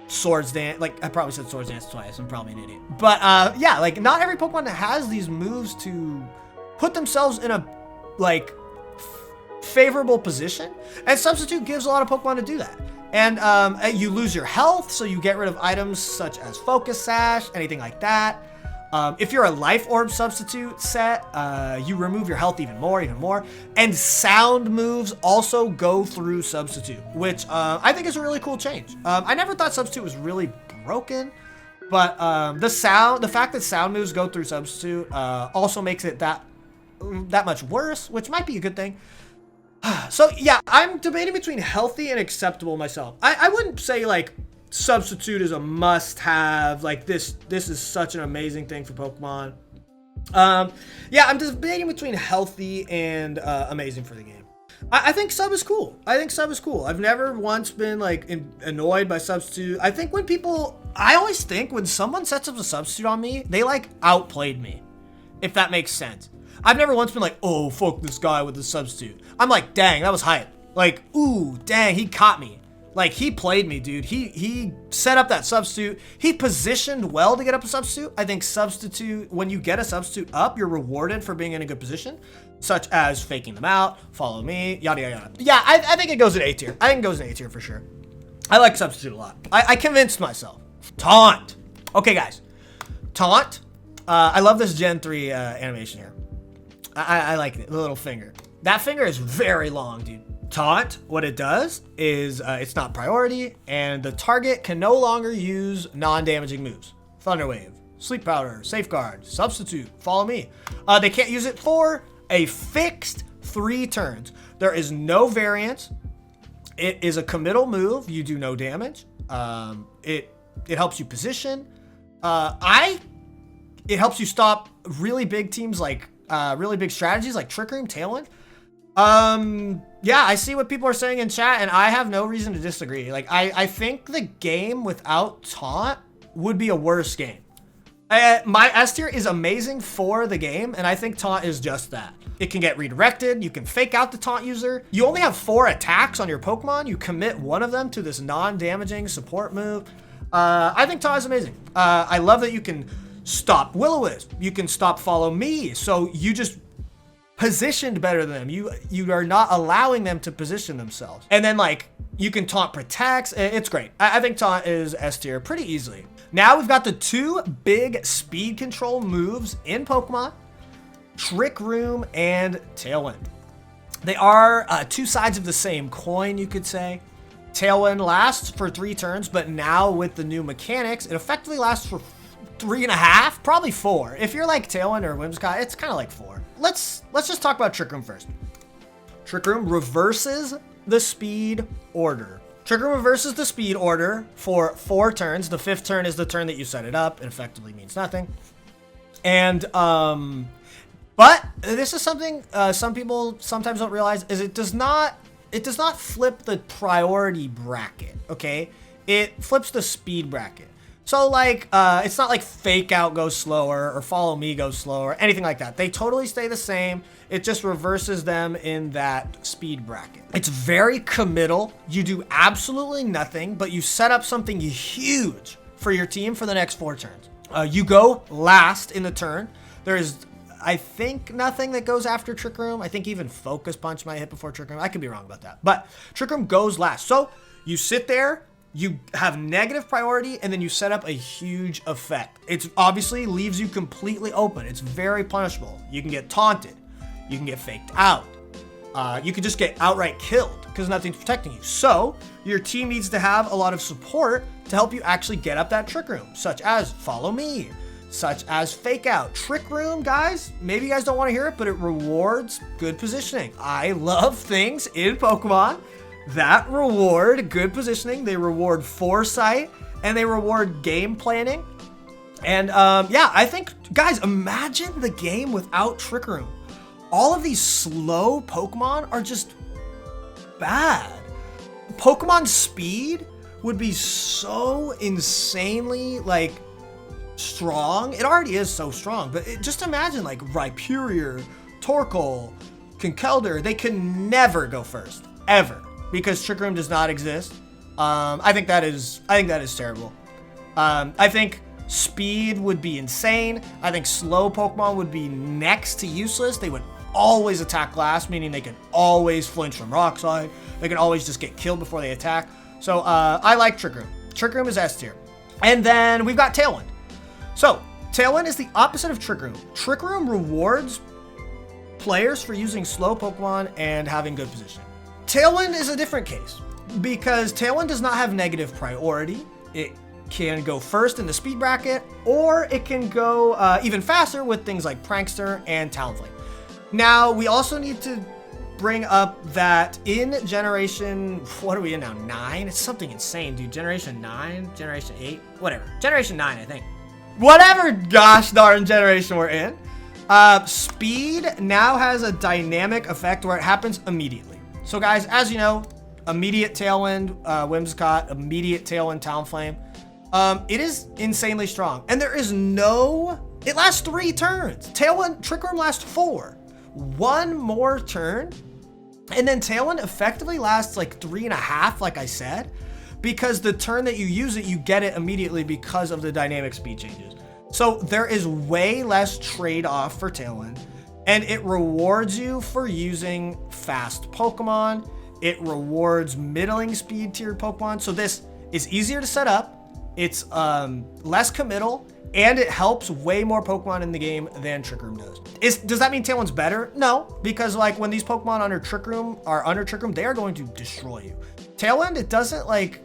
Swords Dance. Like, I probably said Swords Dance twice. I'm probably an idiot. But yeah, like not every Pokemon has these moves to put themselves in a, like, favorable position, and Substitute gives a lot of Pokemon to do that. And you lose your health, so you get rid of items such as Focus Sash, anything like that. If you're a Life Orb Substitute set, you remove your health even more. And sound moves also go through Substitute, which I think is a really cool change. I never thought Substitute was really broken, but the fact that sound moves go through Substitute also makes it that much worse, which might be a good thing. So yeah, I'm debating between healthy and acceptable myself. I wouldn't say like Substitute is a must-have. Like this is such an amazing thing for Pokemon. Yeah, I'm debating between healthy and amazing for the game. I think Sub is cool. I've never once been like annoyed by Substitute. I always think when someone sets up a Substitute on me, they like outplayed me, if that makes sense. I've never once been like, oh, fuck this guy with the Substitute. I'm like, dang, that was hype. Like, ooh, dang, he caught me. Like, he played me, dude. He set up that Substitute. He positioned well to get up a Substitute. I think Substitute, when you get a Substitute up, you're rewarded for being in a good position, such as faking them out, follow me, yada, yada, yada. Yeah, I think it goes in A tier. I think it goes in A tier for sure. I like Substitute a lot. I convinced myself. Taunt. Okay, guys. Taunt. I love this Gen 3 animation here. I like it, the little finger. That finger is very long, dude. Taunt, what it does is it's not priority, and the target can no longer use non-damaging moves. Thunder Wave, Sleep Powder, Safeguard, Substitute, Follow Me. They can't use it for a fixed 3 turns. There is no variance. It is a committal move. You do no damage. It helps you position. It helps you stop really big teams like really big strategies like Trick Room, Tailwind. Yeah, I see what people are saying in chat, and I have no reason to disagree. Like, I think the game without Taunt would be a worse game. My S tier is amazing for the game, and I think Taunt is just that. It can get redirected. You can fake out the Taunt user. You only have 4 attacks on your Pokemon. You commit one of them to this non-damaging support move. I think Taunt is amazing. I love that you can stop Will-O-Wisp. You can stop Follow Me. So you just positioned better than them. You are not allowing them to position themselves. And then like you can Taunt Protects. It's great. I think Taunt is S tier pretty easily. Now we've got the 2 big speed control moves in Pokemon, Trick Room and Tailwind. They are 2 sides of the same coin, you could say. Tailwind lasts for 3 turns, but now with the new mechanics, it effectively lasts for 3.5, probably 4. If you're like Tailwind or Whimsicott, it's kind of like 4. Let's just talk about Trick Room first. Trick Room reverses the speed order. Trick Room reverses the speed order for 4 turns. The 5th turn is the turn that you set it up. It effectively means nothing. And but this is something some people sometimes don't realize is it does not flip the priority bracket. Okay, it flips the speed bracket. So like, it's not like Fake Out goes slower or Follow Me goes slower, anything like that. They totally stay the same. It just reverses them in that speed bracket. It's very committal. You do absolutely nothing, but you set up something huge for your team for the next 4 turns. You go last in the turn. There is, I think, nothing that goes after Trick Room. I think even Focus Punch might hit before Trick Room. I could be wrong about that. But Trick Room goes last. So you sit there. You have negative priority, and then you set up a huge effect. It obviously leaves you completely open. It's very punishable. You can get taunted. You can get faked out. You can just get outright killed because nothing's protecting you. So your team needs to have a lot of support to help you actually get up that Trick Room, such as Follow Me, such as Fake Out. Trick Room, guys, maybe you guys don't want to hear it, but it rewards good positioning. I love things in Pokemon that reward good positioning. They reward foresight, and they reward game planning. And yeah, I think, guys, imagine the game without Trick Room. All of these slow Pokemon are just bad. Pokemon speed would be so insanely like strong. It already is so strong, but just imagine like Rhyperior, Torkoal, Conkeldurr, they can never go first, ever. Because Trick Room does not exist. I think that is terrible. I think Speed would be insane. I think slow Pokemon would be next to useless. They would always attack glass, meaning they can always flinch from rock slide. They can always just get killed before they attack. So I like Trick Room. Trick Room is S tier. And then we've got Tailwind. So Tailwind is the opposite of Trick Room. Trick Room rewards players for using slow Pokemon and having good positioning. Tailwind is a different case because Tailwind does not have negative priority. It can go first in the speed bracket, or it can go even faster with things like Prankster and Talonflame. Now, we also need to bring up that in Generation, what are we in now, 9? It's something insane, dude. Generation 9, Generation 8, whatever. Generation 9, I think. Whatever gosh darn generation we're in. Speed now has a dynamic effect where it happens immediately. So guys, as you know, immediate Tailwind, Whimsicott, immediate Tailwind, Talonflame. It is insanely strong. And there is no, it lasts 3 turns. Tailwind, Trick Room lasts 4. 1 more turn. And then Tailwind effectively lasts like 3.5, like I said, because the turn that you use it, you get it immediately because of the dynamic speed changes. So there is way less trade-off for Tailwind, and it rewards you for using fast Pokemon. It rewards middling speed tiered Pokemon. So this is easier to set up. It's less committal, and it helps way more Pokemon in the game than Trick Room does. Does that mean Tailwind's better? No, because like when these Pokemon under Trick Room, they are going to destroy you. Tailwind, it doesn't like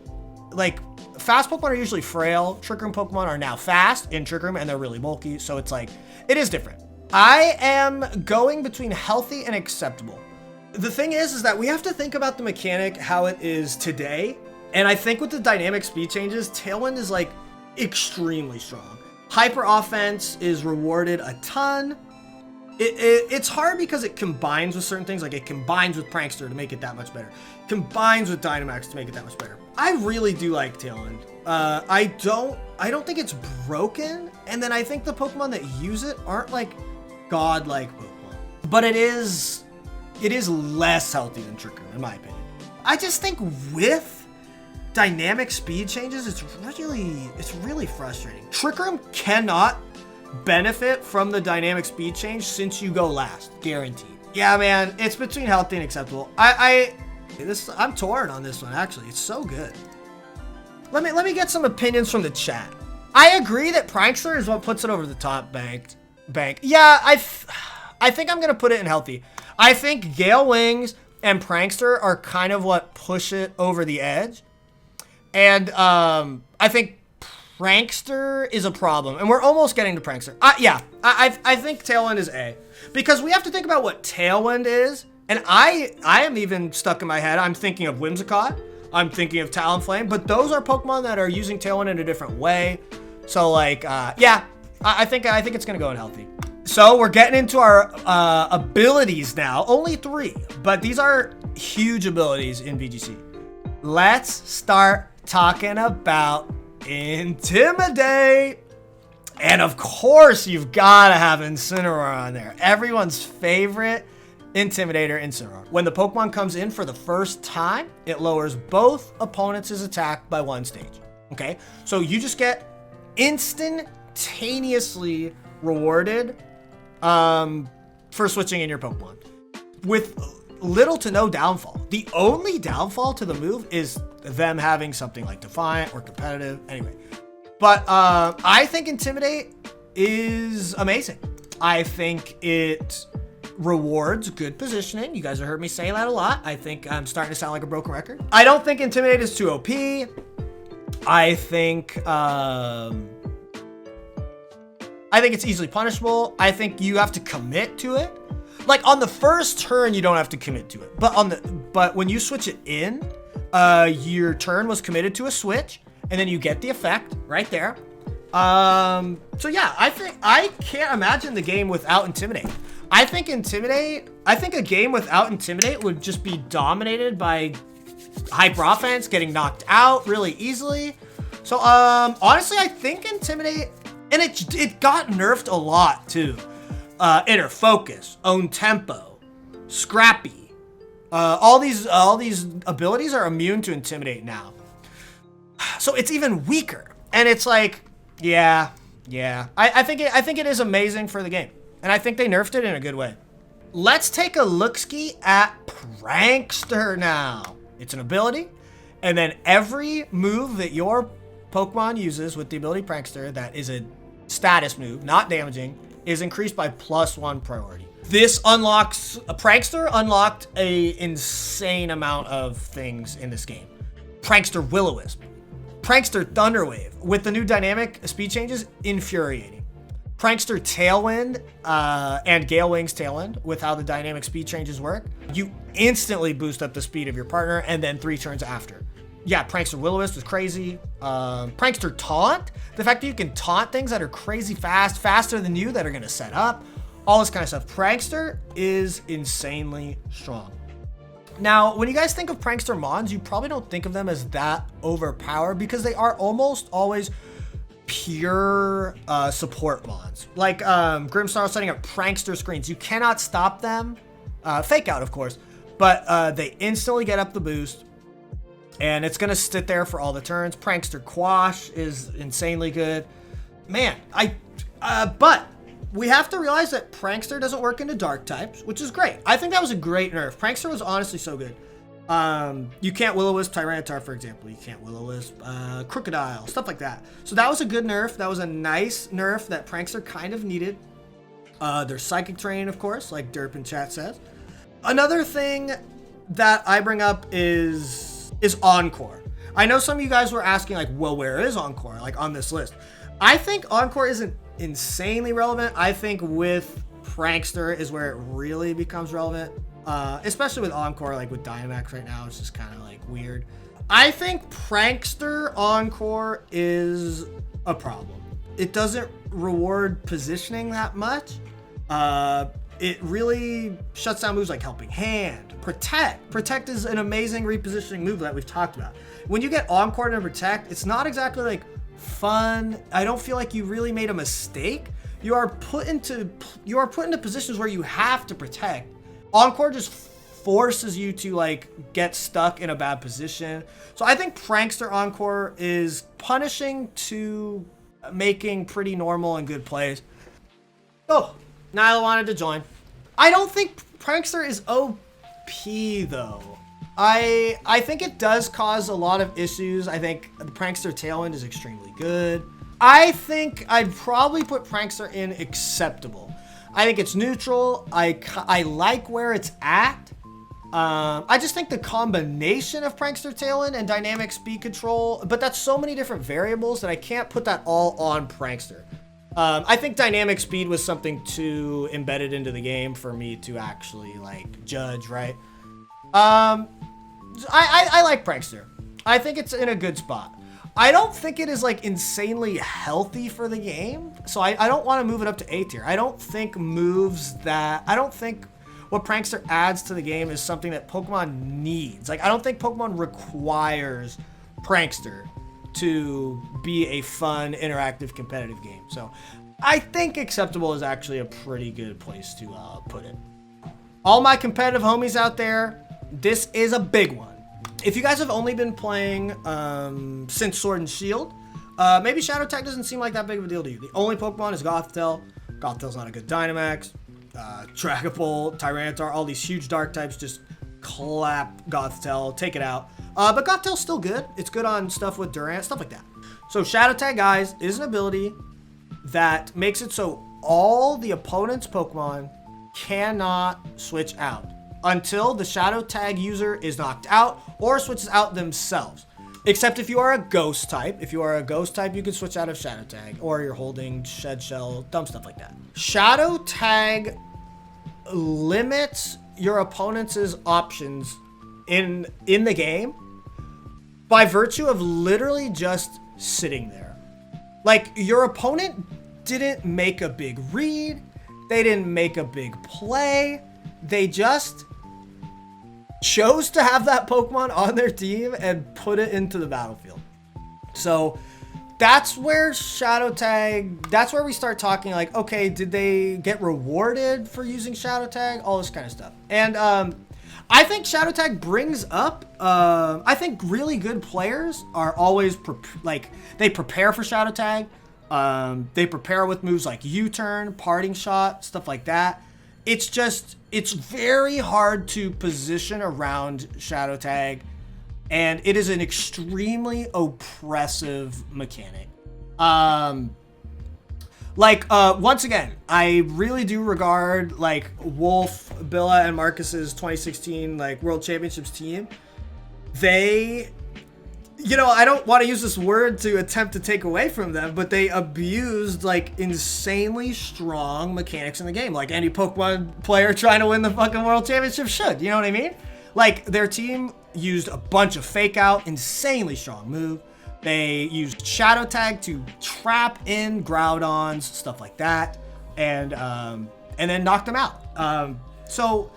fast Pokemon are usually frail. Trick Room Pokemon are now fast in Trick Room, and they're really bulky. So it's like, it is different. I am going between healthy and acceptable. The thing is that we have to think about the mechanic, how it is today. And I think with the dynamic speed changes, Tailwind is like extremely strong. Hyper offense is rewarded a ton. It's hard because it combines with certain things, like it combines with Prankster to make it that much better. Combines with Dynamax to make it that much better. I really do like Tailwind. I don't think it's broken, and then I think the Pokemon that use it aren't like godlike Pokemon. But it is less healthy than Trick Room, in my opinion. I just think with dynamic speed changes, it's really frustrating. Trick Room cannot benefit from the dynamic speed change since you go last, guaranteed. Yeah, man, it's between healthy and acceptable. I'm torn on this one, actually. It's so good. Let me get some opinions from the chat. I agree that Prankster is what puts it over the top. Bank. Yeah, I think I'm gonna put it in healthy. I think Gale Wings and Prankster are kind of what push it over the edge. And I think Prankster is a problem, and we're almost getting to Prankster. I think Tailwind is A, because we have to think about what Tailwind is, and I am even stuck in my head. I'm thinking of Whimsicott, I'm thinking of Talonflame, but those are Pokemon that are using Tailwind in a different way. So like, yeah, I think it's gonna go in healthy. So we're getting into our abilities now. Only 3, but these are huge abilities in VGC. Let's start talking about Intimidate. And of course, you've got to have Incineroar on there. Everyone's favorite Intimidator, Incineroar. When the Pokemon comes in for the first time, it lowers both opponents' attack by 1 stage. Okay? So you just get instantaneously rewarded for switching in your Pokemon with little to no downfall. The only downfall to the move is them having something like Defiant or Competitive. Anyway, but I think Intimidate is amazing. I think it rewards good positioning. You guys have heard me say that a lot. I think I'm starting to sound like a broken record. I don't think Intimidate is too OP. I think it's easily punishable. I think you have to commit to it. Like on the first turn, you don't have to commit to it, but when you switch it in, your turn was committed to a switch, and then you get the effect right there. So yeah, I can't imagine the game without Intimidate. I think a game without Intimidate would just be dominated by hyper offense, getting knocked out really easily. So honestly, I think Intimidate, and it got nerfed a lot too. Inner Focus, Own Tempo, Scrappy. All these abilities are immune to Intimidate now. So it's even weaker. And it's like, Yeah, yeah. I think it is amazing for the game, and I think they nerfed it in a good way. Let's take a look-ski at Prankster now. It's an ability, and then every move that your Pokemon uses with the ability Prankster that is a status move, not damaging, is increased by +1 priority. This unlocks, Prankster unlocked a insane amount of things in this game. Prankster Will-O-Wisp, Prankster Thunderwave, with the new dynamic speed changes, infuriating. Prankster Tailwind and Gale Wings Tailwind, with how the dynamic speed changes work, you instantly boost up the speed of your partner and then 3 turns after. Yeah, Prankster Will-O-Wisp is crazy. Prankster Taunt, the fact that you can taunt things that are crazy fast, faster than you, that are gonna set up, all this kind of stuff. Prankster is insanely strong. Now, when you guys think of Prankster Mons, you probably don't think of them as that overpowered because they are almost always pure support Mons. Like Grimstar setting up Prankster screens. You cannot stop them. Fake out, of course. But they instantly get up the boost. And it's going to sit there for all the turns. Prankster Quash is insanely good. Man, but we have to realize that Prankster doesn't work into dark types, which is great. I think that was a great nerf. Prankster was honestly so good. You can't Will-O-Wisp Tyranitar, for example. You can't Will-O-Wisp Crocodile, stuff like that. So that was a good nerf. That was a nice nerf that Prankster kind of needed. There's Psychic Terrain, of course, like Derp in chat says. Another thing that I bring up is Encore. I know some of you guys were asking, like, well, where is Encore, like, on this list? I think Encore isn't insanely relevant. I think with Prankster is where it really becomes relevant, especially with Encore, like with Dynamax right now. It's just kind of like weird. I think Prankster Encore is a problem. It doesn't reward positioning that much. It really shuts down moves like Helping Hand, Protect. Protect is an amazing repositioning move that we've talked about. When you get Encore and Protect, it's not exactly like fun. I don't feel like you really made a mistake. You are put into positions where you have to protect. Encore just forces you to like get stuck in a bad position. So I think Prankster Encore is punishing to making pretty normal and good plays. Oh, Nailah wanted to join. I don't think Prankster is OP though. I think it does cause a lot of issues. I think the Prankster Tailwind is extremely good. I think I'd probably put Prankster in acceptable. I think it's neutral. I like where it's at. I just think the combination of Prankster Tailwind and dynamic speed control, but that's so many different variables that I can't put that all on Prankster. I think dynamic speed was something too embedded into the game for me to actually like judge, right? I like Prankster. I think it's in a good spot. I don't think it is like insanely healthy for the game, so I don't want to move it up to A tier. I don't think what Prankster adds to the game is something that Pokemon needs. Like, I don't think Pokemon requires Prankster to be a fun, interactive, competitive game. So I think acceptable is actually a pretty good place to put it. All my competitive homies out there, this is a big one. If you guys have only been playing since Sword and Shield, maybe Shadow Tag doesn't seem like that big of a deal to you. The only Pokemon is Gothitelle. Gothitelle's not a good Dynamax. Dragapult, Tyranitar, all these huge dark types just clap Gothitelle, take it out. But Gothitelle's still good. It's good on stuff with Durant, stuff like that. So Shadow Tag, guys, is an ability that makes it so all the opponent's Pokemon cannot switch out until the Shadow Tag user is knocked out or switches out themselves. Except if you are a Ghost type. If you are a Ghost type, you can switch out of Shadow Tag, or you're holding Shed Shell, dumb stuff like that. Shadow Tag limits your opponent's options in the game by virtue of literally just sitting there. Like, your opponent didn't make a big read. They didn't make a big play. They just chose to have that Pokemon on their team and put it into the battlefield. So that's where Shadow Tag, that's where we start talking like, okay, did they get rewarded for using Shadow Tag? All this kind of stuff. And I think Shadow Tag brings up, I think really good players are always, they prepare for Shadow Tag. They prepare with moves like U-turn, parting shot, stuff like that. It's very hard to position around Shadow Tag, and it is an extremely oppressive mechanic. Once again, I really do regard like Wolf, Billa, and Marcus's 2016 like World Championships team. They, I don't want to use this word to attempt to take away from them, but they abused like insanely strong mechanics in the game, like any Pokemon player trying to win the fucking World Championship should. You know what I mean? Like their team used a bunch of fake out, insanely strong move. They used Shadow Tag to trap in Groudons, stuff like that, and then knocked them out. So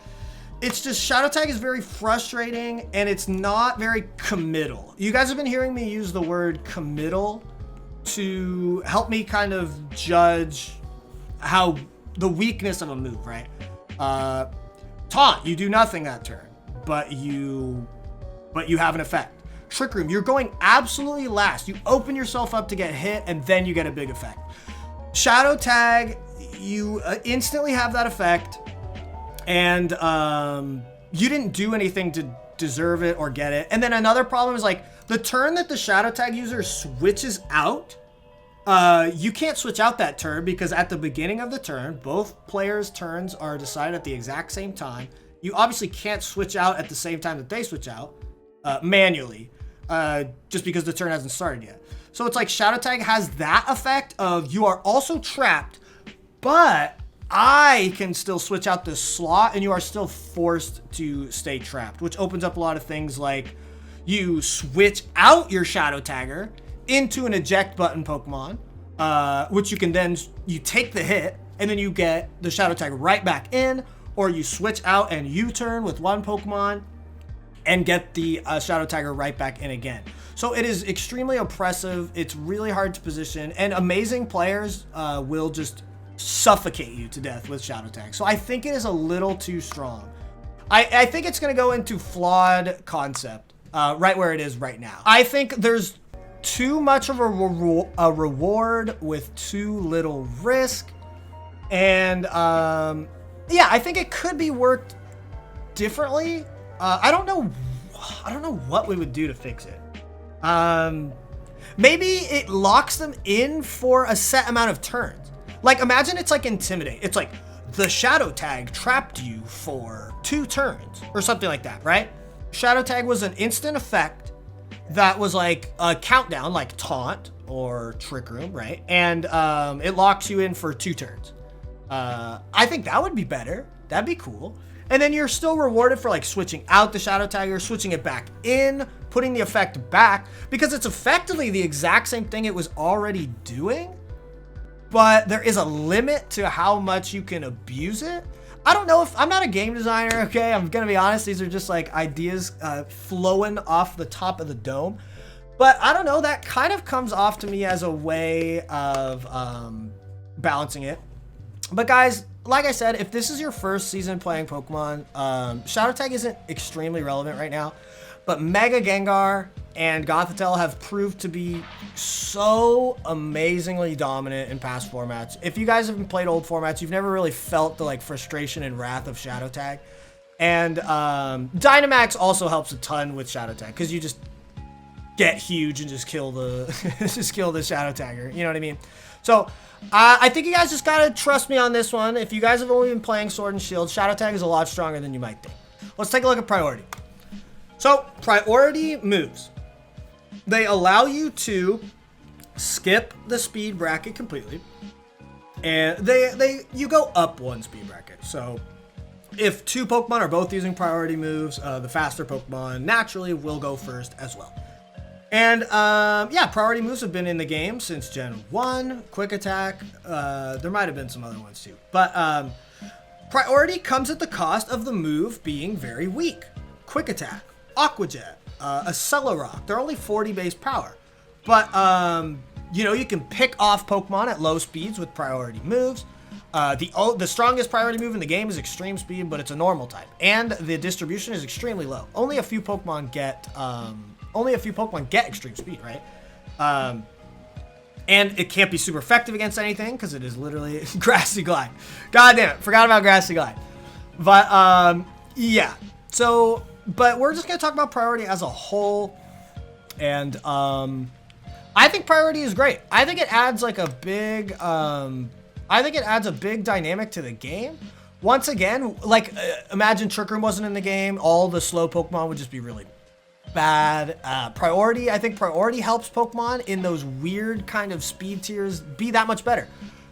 it's just Shadow Tag is very frustrating, and it's not very committal. You guys have been hearing me use the word committal to help me kind of judge how the weakness of a move, right? Taunt, you do nothing that turn, but you have an effect. Trick Room, you're going absolutely last. You open yourself up to get hit, and then you get a big effect. Shadow Tag, you instantly have that effect, and you didn't do anything to deserve it or get it. And then another problem is like the turn that the Shadow Tag user switches out, you can't switch out that turn because at the beginning of the turn, both players' turns are decided at the exact same time. You obviously can't switch out at the same time that they switch out manually. Just because the turn hasn't started yet. So it's like Shadow Tag has that effect of you are also trapped, but I can still switch out this slot and you are still forced to stay trapped, which opens up a lot of things like you switch out your Shadow Tagger into an eject button Pokemon, which you can then, you take the hit and then you get the Shadow Tag right back in, or you switch out and U-turn with one Pokemon and get the Shadow Tagger right back in again. So it is extremely oppressive. It's really hard to position, and amazing players will just suffocate you to death with Shadow Tag. So I think it is a little too strong. I think it's going to go into flawed concept right where it is right now. I think there's too much of a reward with too little risk, and yeah, I think it could be worked differently. I don't know what we would do to fix it. Maybe it locks them in for a set amount of turns. Like imagine it's like Intimidate. It's like the Shadow Tag trapped you for 2 turns or something like that, right? Shadow Tag was an instant effect that was like a countdown, like Taunt or Trick Room, right? And it locks you in for 2 turns. I think that would be better. That'd be cool. And then you're still rewarded for like switching out the Shadow Tagger, switching it back in, putting the effect back, because it's effectively the exact same thing it was already doing, but there is a limit to how much you can abuse it. I don't know if, I'm not a game designer, okay? I'm gonna be honest, these are just like ideas flowing off the top of the dome. But I don't know, that kind of comes off to me as a way of balancing it. But guys, like I said, if this is your first season playing Pokemon, Shadow Tag isn't extremely relevant right now, but Mega Gengar and Gothitelle have proved to be so amazingly dominant in past formats. If you guys haven't played old formats, you've never really felt the like frustration and wrath of Shadow Tag. And Dynamax also helps a ton with Shadow Tag, because you just get huge and just kill the the Shadow Tagger. You know what I mean? So I think you guys just gotta trust me on this one. If you guys have only been playing Sword and Shield, Shadow Tag is a lot stronger than you might think. Let's take a look at priority. So priority moves, they allow you to skip the speed bracket completely, and you go up 1 speed bracket. So if 2 Pokemon are both using priority moves, the faster Pokemon naturally will go first as well. And yeah, priority moves have been in the game since Gen 1, Quick Attack, there might have been some other ones too. But priority comes at the cost of the move being very weak. Quick Attack, Aqua Jet, Accelerock, they're only 40 base power. But, you know, you can pick off Pokemon at low speeds with priority moves. The strongest priority move in the game is Extreme Speed, but it's a normal type. And the distribution is extremely low. Only a few Pokemon get Extreme Speed, right? And it can't be super effective against anything because it is literally Grassy Glide. God damn it, forgot about Grassy Glide. But yeah, so, but we're just gonna talk about priority as a whole. And I think priority is great. I think it adds like a big, I think it adds a big dynamic to the game. Once again, like imagine Trick Room wasn't in the game, all the slow Pokemon would just be really bad. Priority, I think priority helps Pokemon in those weird kind of speed tiers be that much better.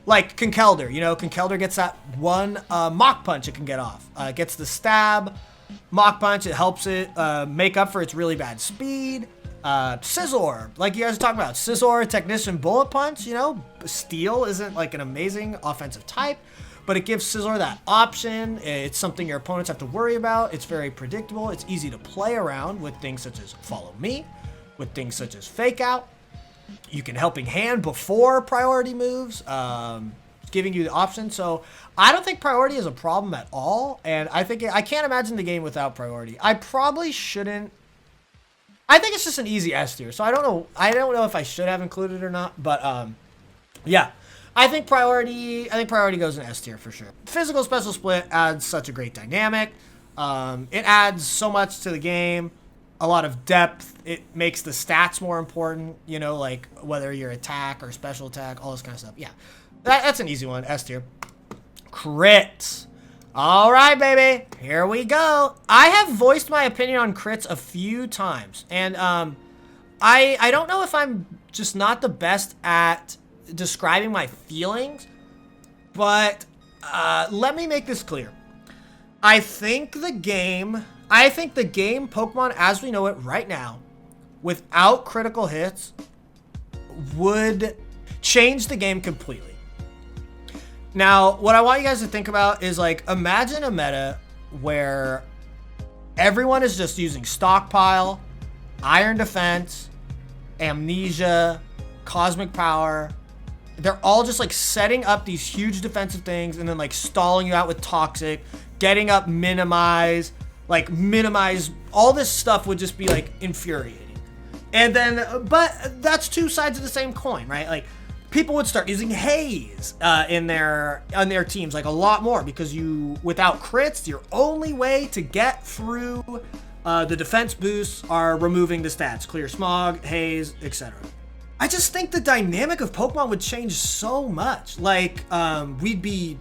Like Conkeldurr, you know, Conkeldurr gets that one Mach Punch it can get off. It gets the stab, Mach Punch, it helps it make up for its really bad speed. Scizor, like you guys are talking about, Scizor, Technician, Bullet Punch, you know, Steel isn't like an amazing offensive type, but it gives Scizor that option. It's something your opponents have to worry about. It's very predictable. It's easy to play around with things such as Follow Me, with things such as Fake Out. You can Helping Hand before priority moves, giving you the option. So I don't think priority is a problem at all, and I think I can't imagine the game without priority. I probably shouldn't. I think it's just an easy S tier, so I don't know if I should have included it or not, but yeah. I think priority goes in S tier for sure. Physical Special Split adds such a great dynamic. It adds so much to the game, a lot of depth. It makes the stats more important, you know, like whether you're attack or special attack, all this kind of stuff. Yeah, that's an easy one, S tier. Crits. All right, baby, here we go. I have voiced my opinion on crits a few times, and I don't know if I'm just not the best at describing my feelings, but let me make this clear. I think the game Pokemon as we know it right now, without critical hits, would change the game completely. Now, what I want you guys to think about is, like, imagine a meta where everyone is just using Stockpile, Iron Defense, Amnesia, Cosmic Power. They're all just, like, setting up these huge defensive things and then, like, stalling you out with Toxic, getting up Minimize, like, Minimize. All this stuff would just be, like, infuriating. And then, but that's two sides of the same coin, right? Like, people would start using Haze on their teams, like a lot more, because without crits, your only way to get through the defense boosts are removing the stats, Clear Smog, Haze, etc. I just think the dynamic of Pokemon would change so much. Like we'd be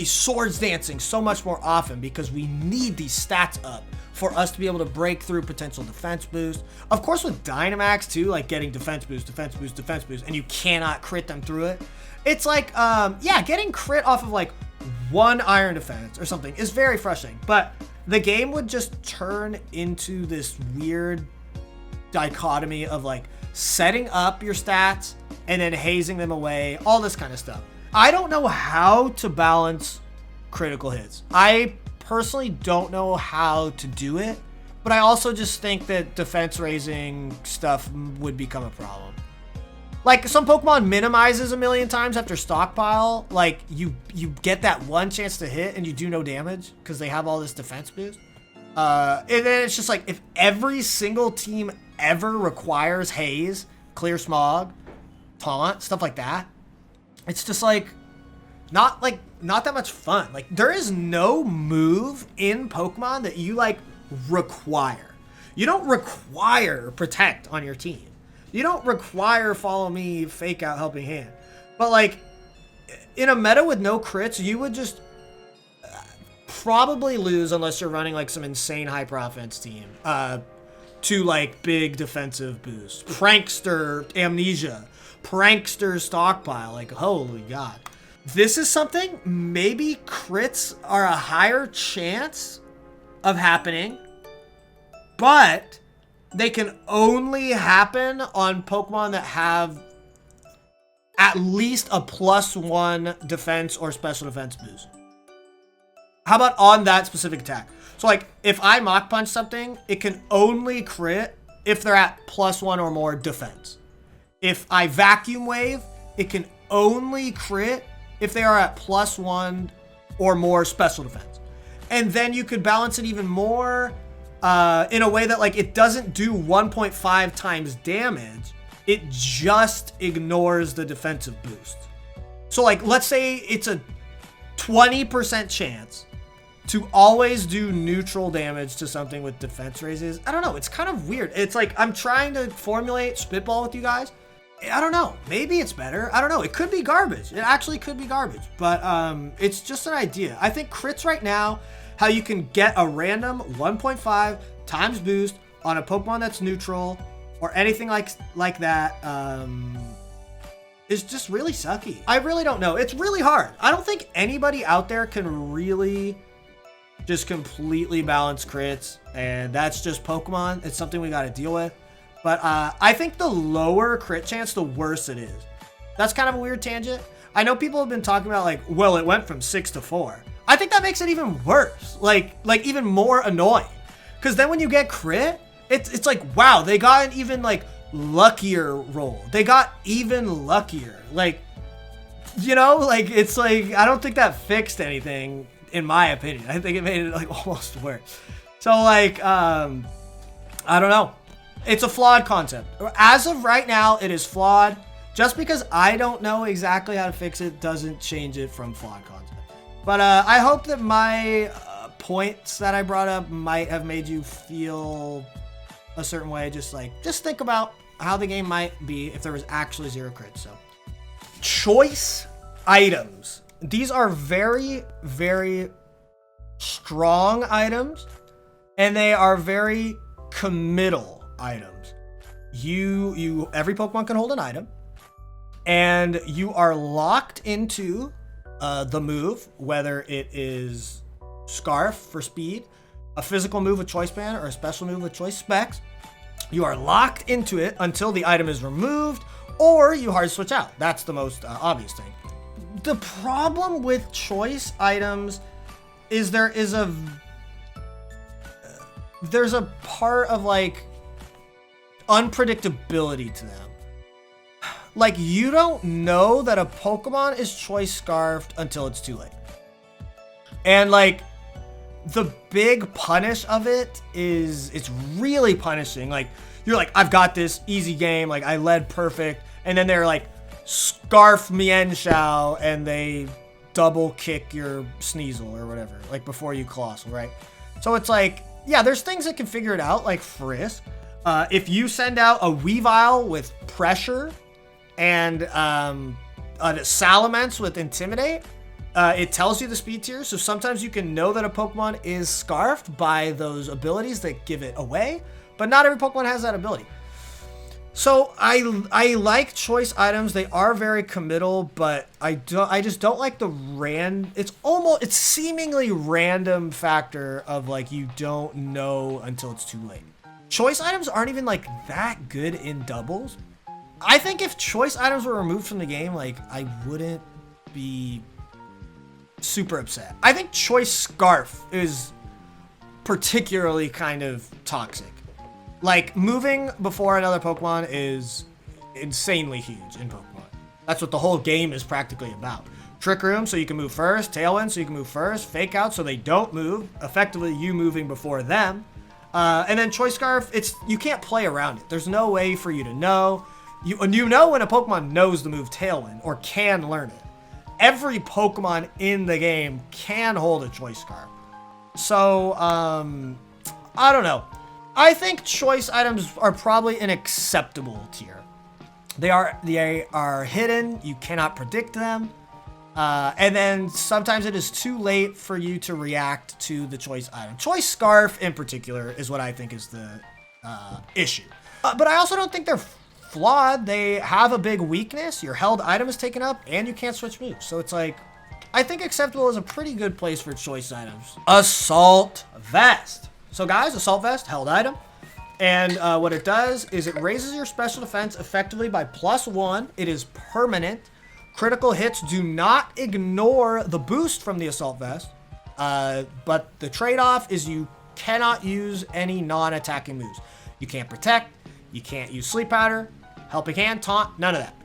swords dancing so much more often because we need these stats up for us to be able to break through potential defense boost. Of course, with Dynamax too, like getting defense boost, and you cannot crit them through it. It's like, yeah, getting crit off of like one Iron Defense or something is very frustrating, but the game would just turn into this weird dichotomy of like setting up your stats and then hazing them away, all this kind of stuff. I don't know how to balance critical hits. I personally don't know how to do it, but I also just think that defense raising stuff would become a problem. Like some Pokemon minimizes a million times after Stockpile, like you get that one chance to hit and you do no damage because they have all this defense boost. And then it's just like if every single team ever requires Haze, Clear Smog, Taunt, stuff like that, it's just like not that much fun. Like there is no move in Pokemon that you like require. You don't require Protect on your team. You don't require Follow Me, Fake Out, Helping Hand. But like in a meta with no crits, you would just probably lose unless you're running like some insane hyper offense team to like big defensive boosts. Prankster, Amnesia, Prankster, Stockpile, like holy god. This is something, maybe crits are a higher chance of happening, but they can only happen on Pokemon that have at least a +1 defense or special defense boost. How about on that specific attack? So like if I Mach Punch something, it can only crit if they're at +1 or more defense. If I Vacuum Wave, it can only crit if they are at +1 or more special defense. And then you could balance it even more in a way that like it doesn't do 1.5 times damage. it just ignores the defensive boost. So like, let's say it's a 20% chance to always do neutral damage to something with defense raises. I don't know. It's kind of weird. It's like I'm trying to formulate spitball with you guys. I don't know. Maybe it's better. I don't know. It could be garbage. It actually could be garbage. But it's just an idea. I think crits right now, how you can get a random 1.5 times boost on a Pokemon that's neutral or anything like that is just really sucky. I really don't know. It's really hard. I don't think anybody out there can really just completely balance crits, and that's just Pokemon. It's something we got to deal with. But I think the lower crit chance, the worse it is. That's kind of a weird tangent. I know people have been talking about like, well, it went from 6 to 4. I think that makes it even worse, like even more annoying. Because then when you get crit, it's like, wow, they got an even like luckier roll. They got even luckier. Like, you know, like it's like, I don't think that fixed anything in my opinion. I think it made it like almost worse. So like, I don't know. It's a flawed concept. As of right now, it is flawed. Just because I don't know exactly how to fix it doesn't change it from flawed concept. But I hope that my points that I brought up might have made you feel a certain way. Just think about how the game might be if there was actually 0 crits. So, choice items. These are very, very strong items, and they are very committal items. Every Pokemon can hold an item, and you are locked into the move, whether it is Scarf for speed, a physical move with Choice Band, or a special move with Choice Specs. You are locked into it until the item is removed, or you hard switch out. That's the most obvious thing. The problem with choice items is there's a part of like unpredictability to them. Like, you don't know that a Pokemon is choice scarfed until it's too late. And like, the big punish of it is it's really punishing. Like, you're like, I've got this easy game. Like, I led perfect. And then they're like, scarf Mienshao, and they double kick your Sneasel or whatever, like before you Colossal, right? So it's like, yeah, there's things that can figure it out, like Frisk. If you send out a Weavile with Pressure and a Salamence with Intimidate, it tells you the speed tier. So sometimes you can know that a Pokemon is scarfed by those abilities that give it away, but not every Pokemon has that ability. So I like choice items. They are very committal, but I just don't like the it's seemingly random factor of like, you don't know until it's too late. Choice items aren't even like that good in doubles. I think if choice items were removed from the game, like, I wouldn't be super upset. I think choice scarf is particularly kind of toxic. Like, moving before another Pokemon is insanely huge in Pokemon. That's what the whole game is practically about. Trick Room, so you can move first. Tailwind, so you can move first. Fake Out, so they don't move. Effectively, you moving before them. And then Choice Scarf, you can't play around it. There's no way for you to know. You know when a Pokemon knows the move Tailwind, or can learn it. Every Pokemon in the game can hold a Choice Scarf. So, I don't know. I think choice items are probably an acceptable tier. They are hidden. You cannot predict them. And then sometimes it is too late for you to react to the choice item. Choice Scarf in particular is what I think is the issue. But I also don't think they're flawed. They have a big weakness. Your held item is taken up and you can't switch moves. So it's like, I think acceptable is a pretty good place for choice items. Assault Vest. So guys, Assault Vest, held item. And what it does is it raises your special defense effectively by +1. It is permanent. Critical hits do not ignore the boost from the Assault Vest. But the trade-off is you cannot use any non-attacking moves. You can't Protect. You can't use Sleep Powder, Helping Hand, Taunt, none of that.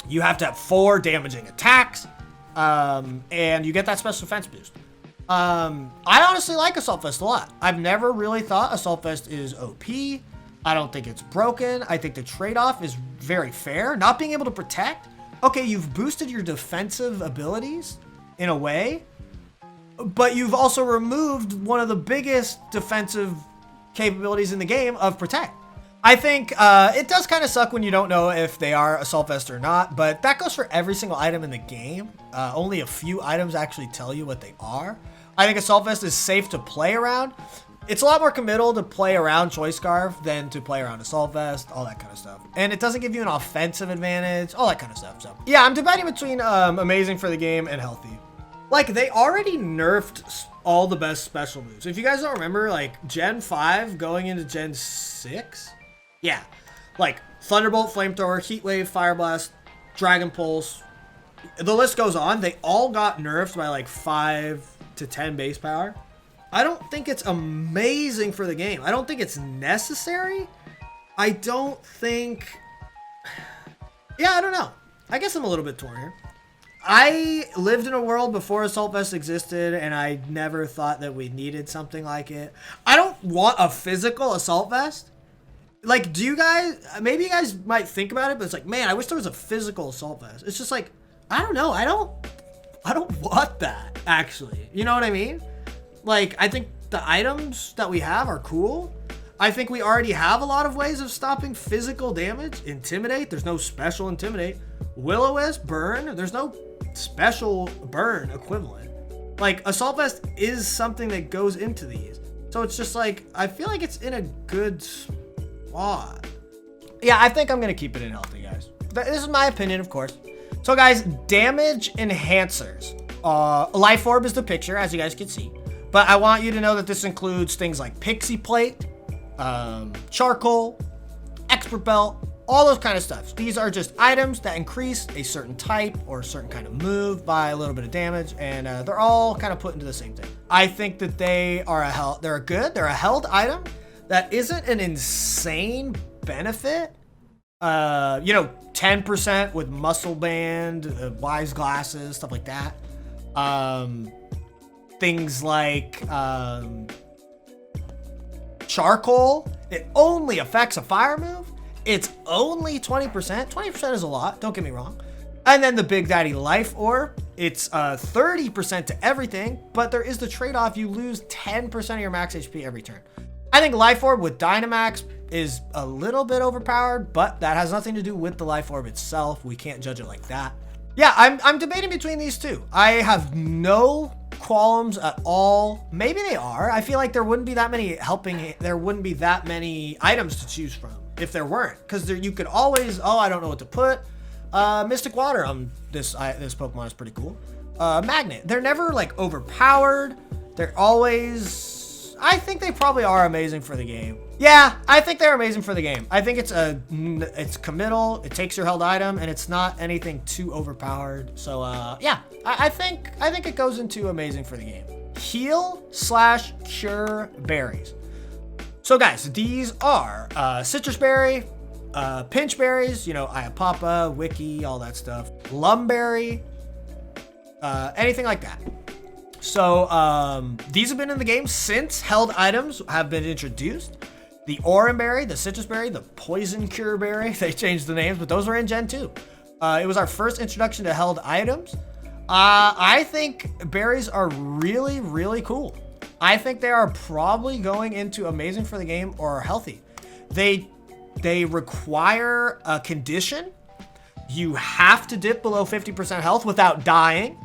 You have to have 4 damaging attacks. And you get that special defense boost. I honestly like Assault Vest a lot. I've never really thought Assault Vest is OP. I don't think it's broken. I think the trade-off is very fair. Not being able to protect. Okay, you've boosted your defensive abilities in a way, but you've also removed one of the biggest defensive capabilities in the game of protect. I think it does kind of suck when you don't know if they are Assault Vest or not, but that goes for every single item in the game. Only a few items actually tell you what they are. I think Assault Vest is safe to play around. It's a lot more committal to play around Choice Scarf than to play around Assault Vest, all that kind of stuff. And it doesn't give you an offensive advantage, all that kind of stuff. So yeah, I'm debating between amazing for the game and healthy. Like, they already nerfed all the best special moves. If you guys don't remember, like, Gen 5 going into Gen 6? Yeah. Like, Thunderbolt, Flamethrower, Heat Wave, Fire Blast, Dragon Pulse. The list goes on. They all got nerfed by, like, 5 to 10 base power. I don't think it's amazing for the game. I don't think it's necessary. I don't think... Yeah, I don't know. I guess I'm a little bit torn here. I lived in a world before Assault Vest existed, and I never thought that we needed something like it. I don't want a physical Assault Vest. Like, do you guys... Maybe you guys might think about it, but it's like, man, I wish there was a physical Assault Vest. It's just like, I don't know. I don't want that, actually. You know what I mean? Like, I think the items that we have are cool. I think we already have a lot of ways of stopping physical damage. Intimidate, there's no special Intimidate. Will-O-Wisp, Burn, there's no special Burn equivalent. Like, Assault Vest is something that goes into these. So it's just like, I feel like it's in a good spot. Yeah, I think I'm going to keep it in healthy, guys. This is my opinion, of course. So, guys, damage enhancers. Life Orb is the picture, as you guys can see. But I want you to know that this includes things like Pixie Plate, Charcoal, Expert Belt, all those kind of stuff. These are just items that increase a certain type or a certain kind of move by a little bit of damage, and they're all kind of put into the same thing. I think that they're a held item that isn't an insane benefit. 10% with Muscle Band, Wise Glasses, stuff like that. Things like Charcoal, it only affects a fire move. It's only 20%. 20% is a lot, don't get me wrong. And then the Big Daddy Life Orb, it's 30% to everything, but there is the trade-off. You lose 10% of your max HP every turn. I think Life Orb with Dynamax is a little bit overpowered, but that has nothing to do with the Life Orb itself. We can't judge it like that. Yeah, I'm debating between these two. I have no qualms at all. Maybe they are. I feel like there wouldn't be that many items to choose from if there weren't, because you could always, I don't know what to put. Mystic Water on this Pokemon is pretty cool. Magnet, they're never like overpowered. They're always, I think they probably are amazing for the game. Yeah, I think they're amazing for the game. I think it's committal, it takes your held item, and it's not anything too overpowered. So yeah, I think it goes into amazing for the game. Heal/cure berries. So guys, these are Sitrus Berry, Pinch Berries, Iapapa, Wiki, all that stuff. Lumberry, anything like that. So these have been in the game since held items have been introduced. The Oran Berry, the Sitrus Berry, the Poison Cure Berry, they changed the names, but those were in Gen 2. It was our first introduction to held items. I think berries are really, really cool. I think they are probably going into amazing for the game or healthy. They require a condition. You have to dip below 50% health without dying.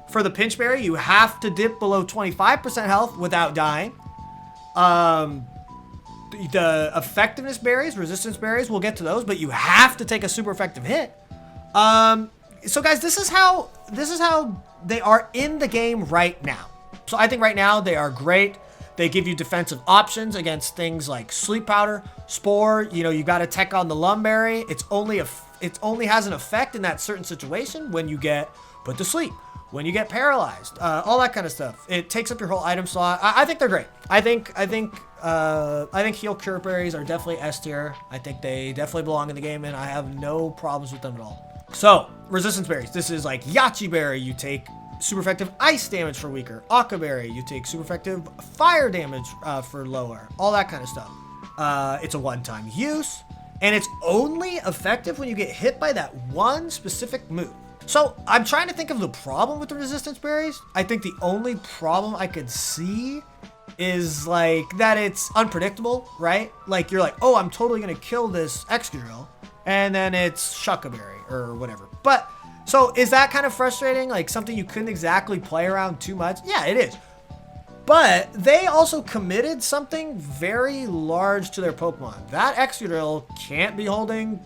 For the Pinch Berry, you have to dip below 25% health without dying. The effectiveness berries, resistance berries, we'll get to those, but you have to take a super effective hit. So guys, this is how they are in the game right now. So I think right now they are great. They give you defensive options against things like Sleep Powder, Spore. You got to tech on the Lumberry. It only has an effect in that certain situation when you get put to sleep, when you get paralyzed, all that kind of stuff. It takes up your whole item slot. I think they're great. I think Heal Cure Berries are definitely S tier. I think they definitely belong in the game, and I have no problems with them at all. So resistance berries. This is like Yache Berry. You take super effective ice damage for weaker. Aqua Berry. You take super effective fire damage for lower. All that kind of stuff. It's a one-time use. and it's only effective when you get hit by that one specific move. So I'm trying to think of the problem with the resistance berries. I think the only problem I could see is like that it's unpredictable, right? Like you're like, oh, I'm totally gonna kill this Excadrill, and then it's Shuca berry or whatever. But so is that kind of frustrating? Like something you couldn't exactly play around too much? Yeah, it is. But they also committed something very large to their Pokemon. That Excadrill can't be holding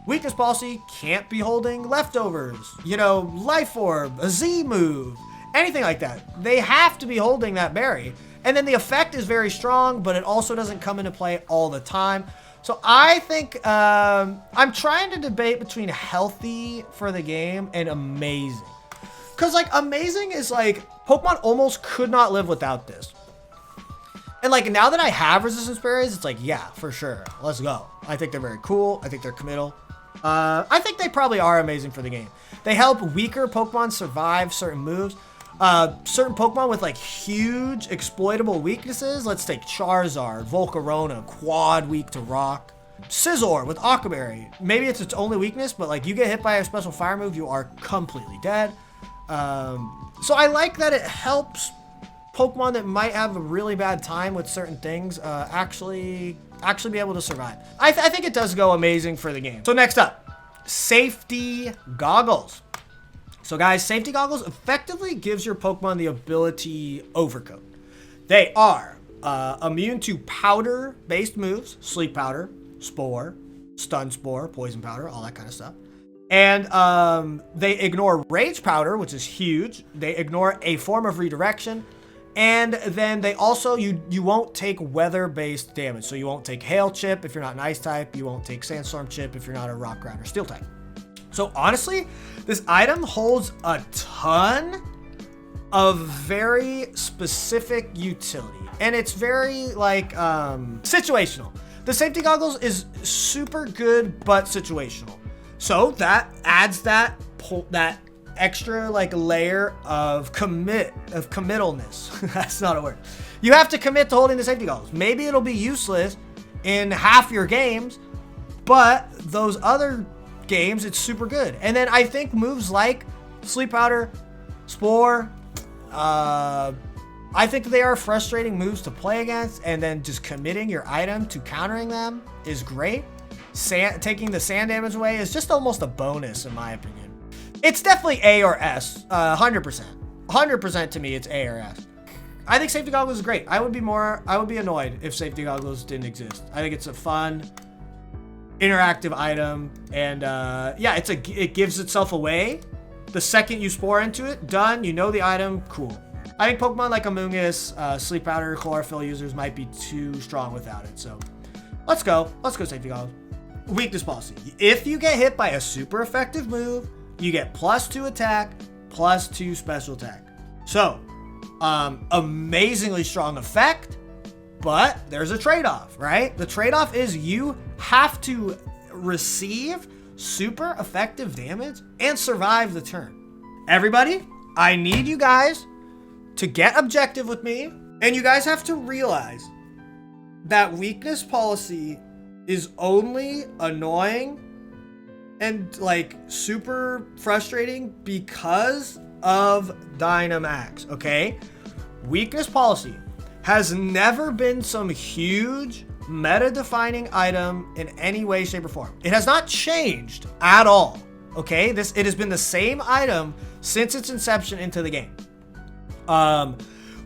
Weakness Policy, can't be holding Leftovers, you know, Life Orb, a Z move, anything like that. They have to be holding that berry. And then the effect is very strong, but it also doesn't come into play all the time. So I think I'm trying to debate between healthy for the game and amazing. Because like amazing is like, Pokemon almost could not live without this. And like now that I have resistance berries, it's like, yeah, for sure. Let's go. I think they're very cool. I think they're committal. I think they probably are amazing for the game. They help weaker Pokemon survive certain moves. Certain Pokemon with like huge exploitable weaknesses. Let's take Charizard, Volcarona, quad weak to rock. Scizor with Aqua Berry. Maybe it's its only weakness, but like you get hit by a special fire move, you are completely dead. So I like that it helps Pokemon that might have a really bad time with certain things actually be able to survive. I think it does go amazing for the game. So next up, Safety Goggles. So guys, Safety Goggles effectively gives your Pokemon the ability Overcoat. They are immune to powder-based moves, Sleep Powder, Spore, Stun Spore, Poison Powder, all that kind of stuff. And they ignore Rage Powder, which is huge. They ignore a form of redirection. And then they also, you won't take weather-based damage. So you won't take Hail Chip if you're not an Ice type. You won't take Sandstorm Chip if you're not a Rock, Ground, or Steel type. So honestly, this item holds a ton of very specific utility. And it's very like situational. The Safety Goggles is super good, but situational. So that adds that extra like layer of committalness. That's not a word. You have to commit to holding the Safety Goggles. Maybe it'll be useless in half your games, but those other games, it's super good. And then I think moves like Sleep Powder, Spore, I think they are frustrating moves to play against, and then just committing your item to countering them is great. Taking the sand damage away is just almost a bonus in my opinion. It's definitely A or S, 100%. 100% to me, it's A or S. I think Safety Goggles is great. I would be annoyed if Safety Goggles didn't exist. I think it's a fun, interactive item, and yeah, it gives itself away. The second you Spore into it, done, you know the item, cool. I think Pokemon like Amoonguss, Sleep Powder, Chlorophyll users might be too strong without it, so let's go Safety Goggles. Weakness Policy. If you get hit by a super effective move, you get +2 attack, +2 special attack. So, amazingly strong effect, but there's a trade-off, right? The trade-off is you have to receive super effective damage and survive the turn. Everybody, I need you guys to get objective with me, and you guys have to realize that Weakness Policy is only annoying and like super frustrating because of Dynamax, okay? Weakness Policy has never been some huge meta-defining item in any way, shape, or form. It has not changed at all, okay? It has been the same item since its inception into the game.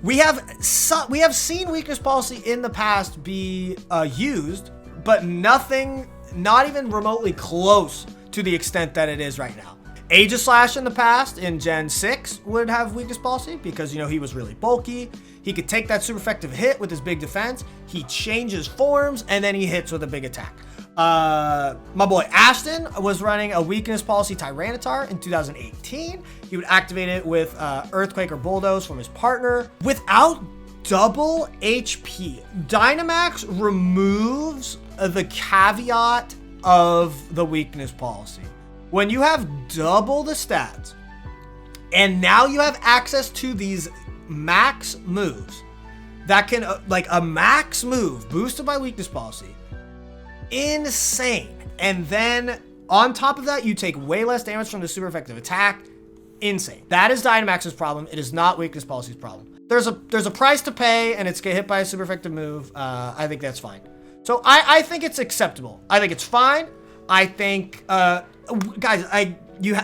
We have seen Weakness Policy in the past be used, but nothing, not even remotely close to the extent that it is right now. Aegislash in the past, in Gen 6, would have Weakness Policy because, you know, he was really bulky. He could take that super effective hit with his big defense. He changes forms, and then he hits with a big attack. My boy Ashton was running a Weakness Policy Tyranitar in 2018. He would activate it with Earthquake or Bulldoze from his partner without double HP. Dynamax removes the caveat of the Weakness Policy. When you have double the stats, and now you have access to these max moves that can, like a max move boosted by Weakness Policy, insane. And then on top of that, you take way less damage from the super effective attack. Insane. That is Dynamax's problem. It is not Weakness Policy's problem. There's a price to pay, and it's get hit by a super effective move. I think that's fine. So I think it's acceptable. I think it's fine. I think, guys,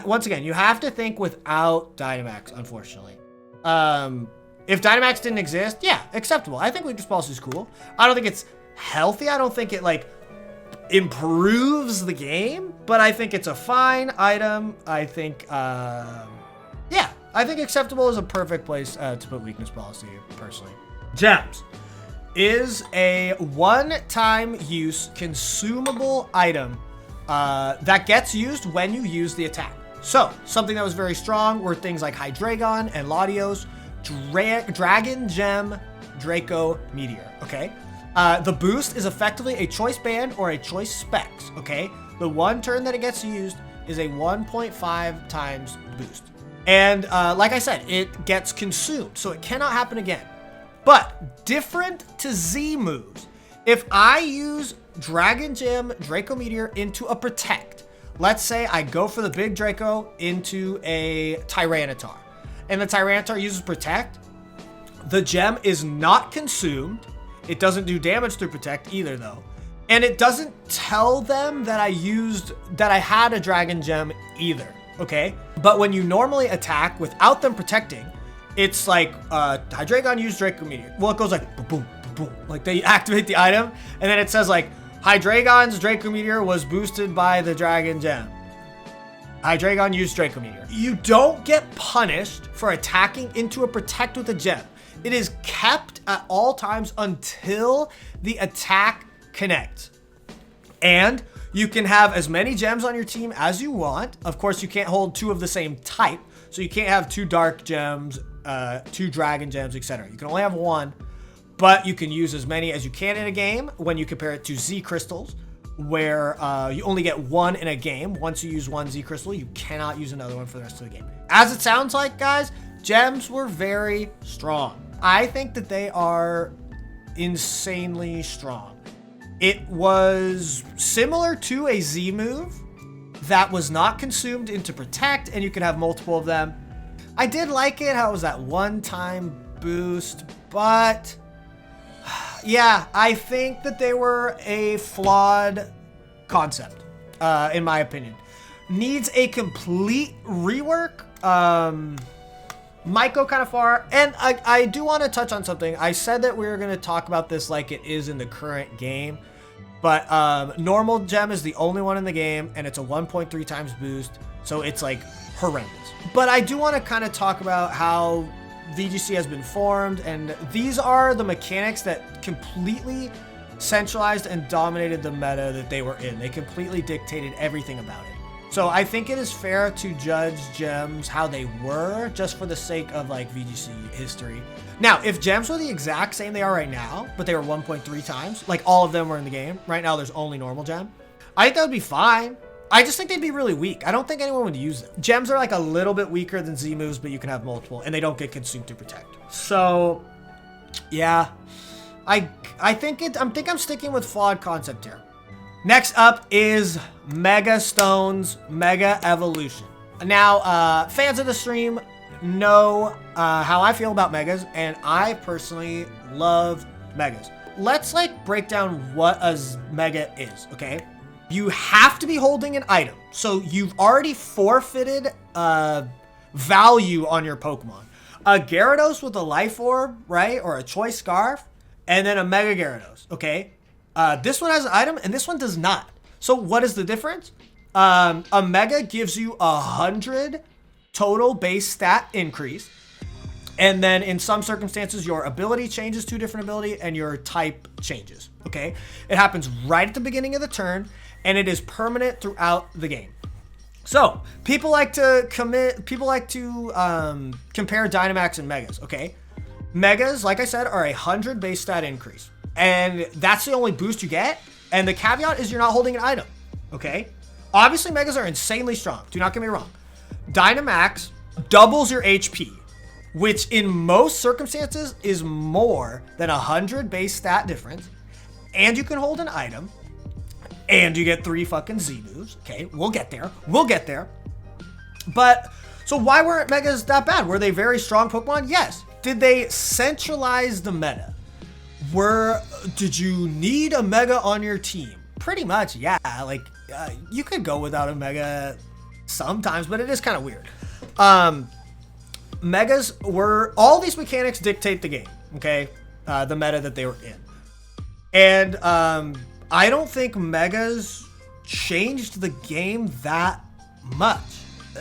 once again, you have to think without Dynamax, unfortunately. If Dynamax didn't exist, yeah, acceptable. I think Weakness Policy is cool. I don't think it's healthy. I don't think it, like, improves the game, but I think it's a fine item. I think, yeah, I think acceptable is a perfect place to put Weakness Policy, personally. Gems is a one-time use consumable item that gets used when you use the attack. So, something that was very strong were things like Hydreigon and Latios, Dragon Gem, Draco Meteor, okay? The boost is effectively a choice band or a choice specs, okay? The one turn that it gets used is a 1.5 times boost. And like I said, it gets consumed, so it cannot happen again. But different to Z moves, if I use Dragon Gem, Draco Meteor into a Protect, let's say I go for the big Draco into a Tyranitar, and the Tyranitar uses Protect, the gem is not consumed. It doesn't do damage through Protect either, though. And it doesn't tell them that I had a Dragon Gem either, okay? But when you normally attack without them protecting, it's like, Hydreigon used Draco Meteor. Well, it goes like, boom, boom, boom. Like, they activate the item, and then it says, like, Hydreigon's Draco Meteor was boosted by the Dragon Gem. Hydreigon used Draco Meteor. You don't get punished for attacking into a Protect with a gem. It is kept at all times until the attack connects. And you can have as many gems on your team as you want. Of course, you can't hold two of the same type. So you can't have two dark gems, two dragon gems, etc. You can only have one, but you can use as many as you can in a game when you compare it to Z crystals, where you only get one in a game. Once you use one Z crystal, you cannot use another one for the rest of the game. As it sounds like, guys, gems were very strong. I think that they are insanely strong. It was similar to a Z move that was not consumed into Protect, and you could have multiple of them. I did like it, how it was that one-time boost, but yeah, I think that they were a flawed concept, in my opinion. Needs a complete rework. Might go kind of far, and I do want to touch on something. I said that we were going to talk about this like it is in the current game, but normal gem is the only one in the game, and it's a 1.3 times boost, so it's like horrendous. But I do want to kind of talk about how VGC has been formed, and these are the mechanics that completely centralized and dominated the meta that they were in. They completely dictated everything about it. So I think it is fair to judge gems how they were just for the sake of like VGC history. Now, if gems were the exact same they are right now, but they were 1.3 times, like all of them were in the game, right now there's only normal gem, I think that would be fine. I just think they'd be really weak. I don't think anyone would use them. Gems are like a little bit weaker than Z moves, but you can have multiple, and they don't get consumed to Protect. So, yeah, I think I'm sticking with flawed concept here. Next up is Mega Stones Mega Evolution. Now, fans of the stream know how I feel about Megas, and I personally love Megas. Let's like break down what a Mega is, okay? You have to be holding an item, so you've already forfeited value on your Pokemon. A Gyarados with a Life Orb, right, or a Choice Scarf, and then a Mega Gyarados, okay? This one has an item, and this one does not. So what is the difference? A Mega gives you 100 total base stat increase. And then in some circumstances, your ability changes to a different ability and your type changes, okay? It happens right at the beginning of the turn, and it is permanent throughout the game. So people like to compare Dynamax and Megas, okay? Megas, like I said, are 100 base stat increase. And that's the only boost you get. And the caveat is you're not holding an item, okay? Obviously, Megas are insanely strong. Do not get me wrong. Dynamax doubles your HP, which in most circumstances is more than 100 base stat difference. And you can hold an item. and you get 3 fucking Z moves. Okay, we'll get there. We'll get there. But, so why weren't Megas that bad? Were they very strong Pokemon? Yes. Did they centralize the meta? Did you need a Mega on your team? Pretty much, yeah. Like, you could go without a Mega sometimes, but it is kind of weird. Megas were, all these mechanics dictate the game, okay? The meta that they were in. And I don't think Megas changed the game that much.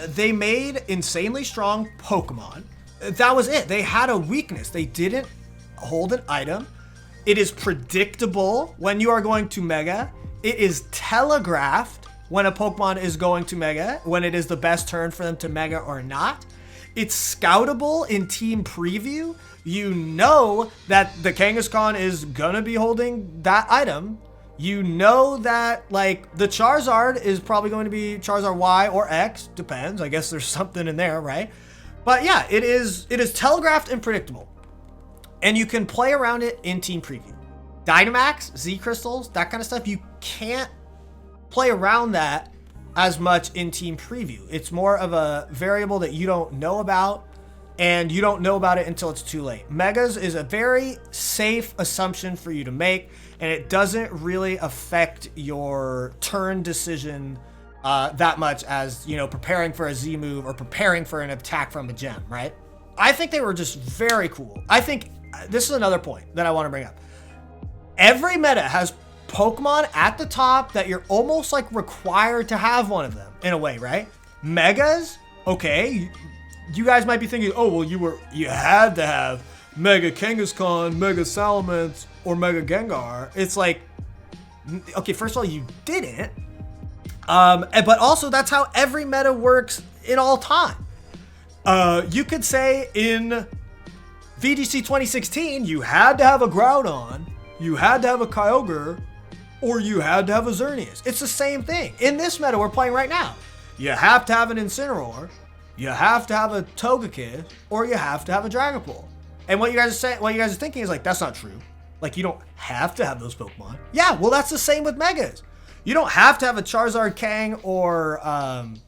They made insanely strong Pokemon. That was it. They had a weakness. They didn't hold an item. It is predictable when you are going to Mega. It is telegraphed when a Pokemon is going to Mega, when it is the best turn for them to Mega or not. It's scoutable in team preview. You know that the Kangaskhan is gonna be holding that item. You know that, like, the Charizard is probably going to be Charizard Y or X, depends. I guess there's something in there, right? But yeah, it is telegraphed and predictable. And you can play around it in team preview. Dynamax, Z crystals, that kind of stuff, you can't play around that as much in team preview. It's more of a variable that you don't know about, and you don't know about it until it's too late. Megas is a very safe assumption for you to make, and it doesn't really affect your turn decision that much as, you know, preparing for a Z move or preparing for an attack from a gem, right? I think they were just very cool. I think this is another point that I want to bring up. Every meta has Pokemon at the top that you're almost like required to have one of them in a way, right? Megas, okay. You guys might be thinking, oh, well, you had to have Mega Kangaskhan, Mega Salamence, or Mega Gengar. It's like, okay, first of all, you didn't. But also that's how every meta works in all time. You could say in VGC 2016, you had to have a Groudon, you had to have a Kyogre, or you had to have a Xerneas. It's the same thing. In this meta we're playing right now, you have to have an Incineroar, you have to have a Togekiss, or you have to have a Dragapult. And what you guys are thinking is like, that's not true. Like, you don't have to have those Pokemon. Yeah, well, that's the same with Megas. You don't have to have a Charizard, Kang, or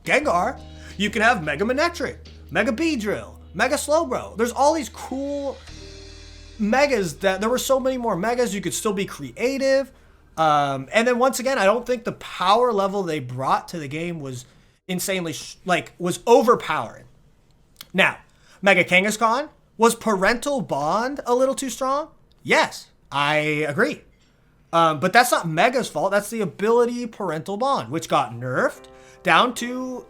Gengar. You can have Mega Manectric, Mega Beedrill, Mega Slowbro. There's all these cool Megas that there were so many more Megas. You could still be creative. And then once again, I don't think the power level they brought to the game was insanely, was overpowering. Now, Mega Kangaskhan, was Parental Bond a little too strong? Yes, I agree. But that's not Mega's fault. That's the ability Parental Bond, which got nerfed down to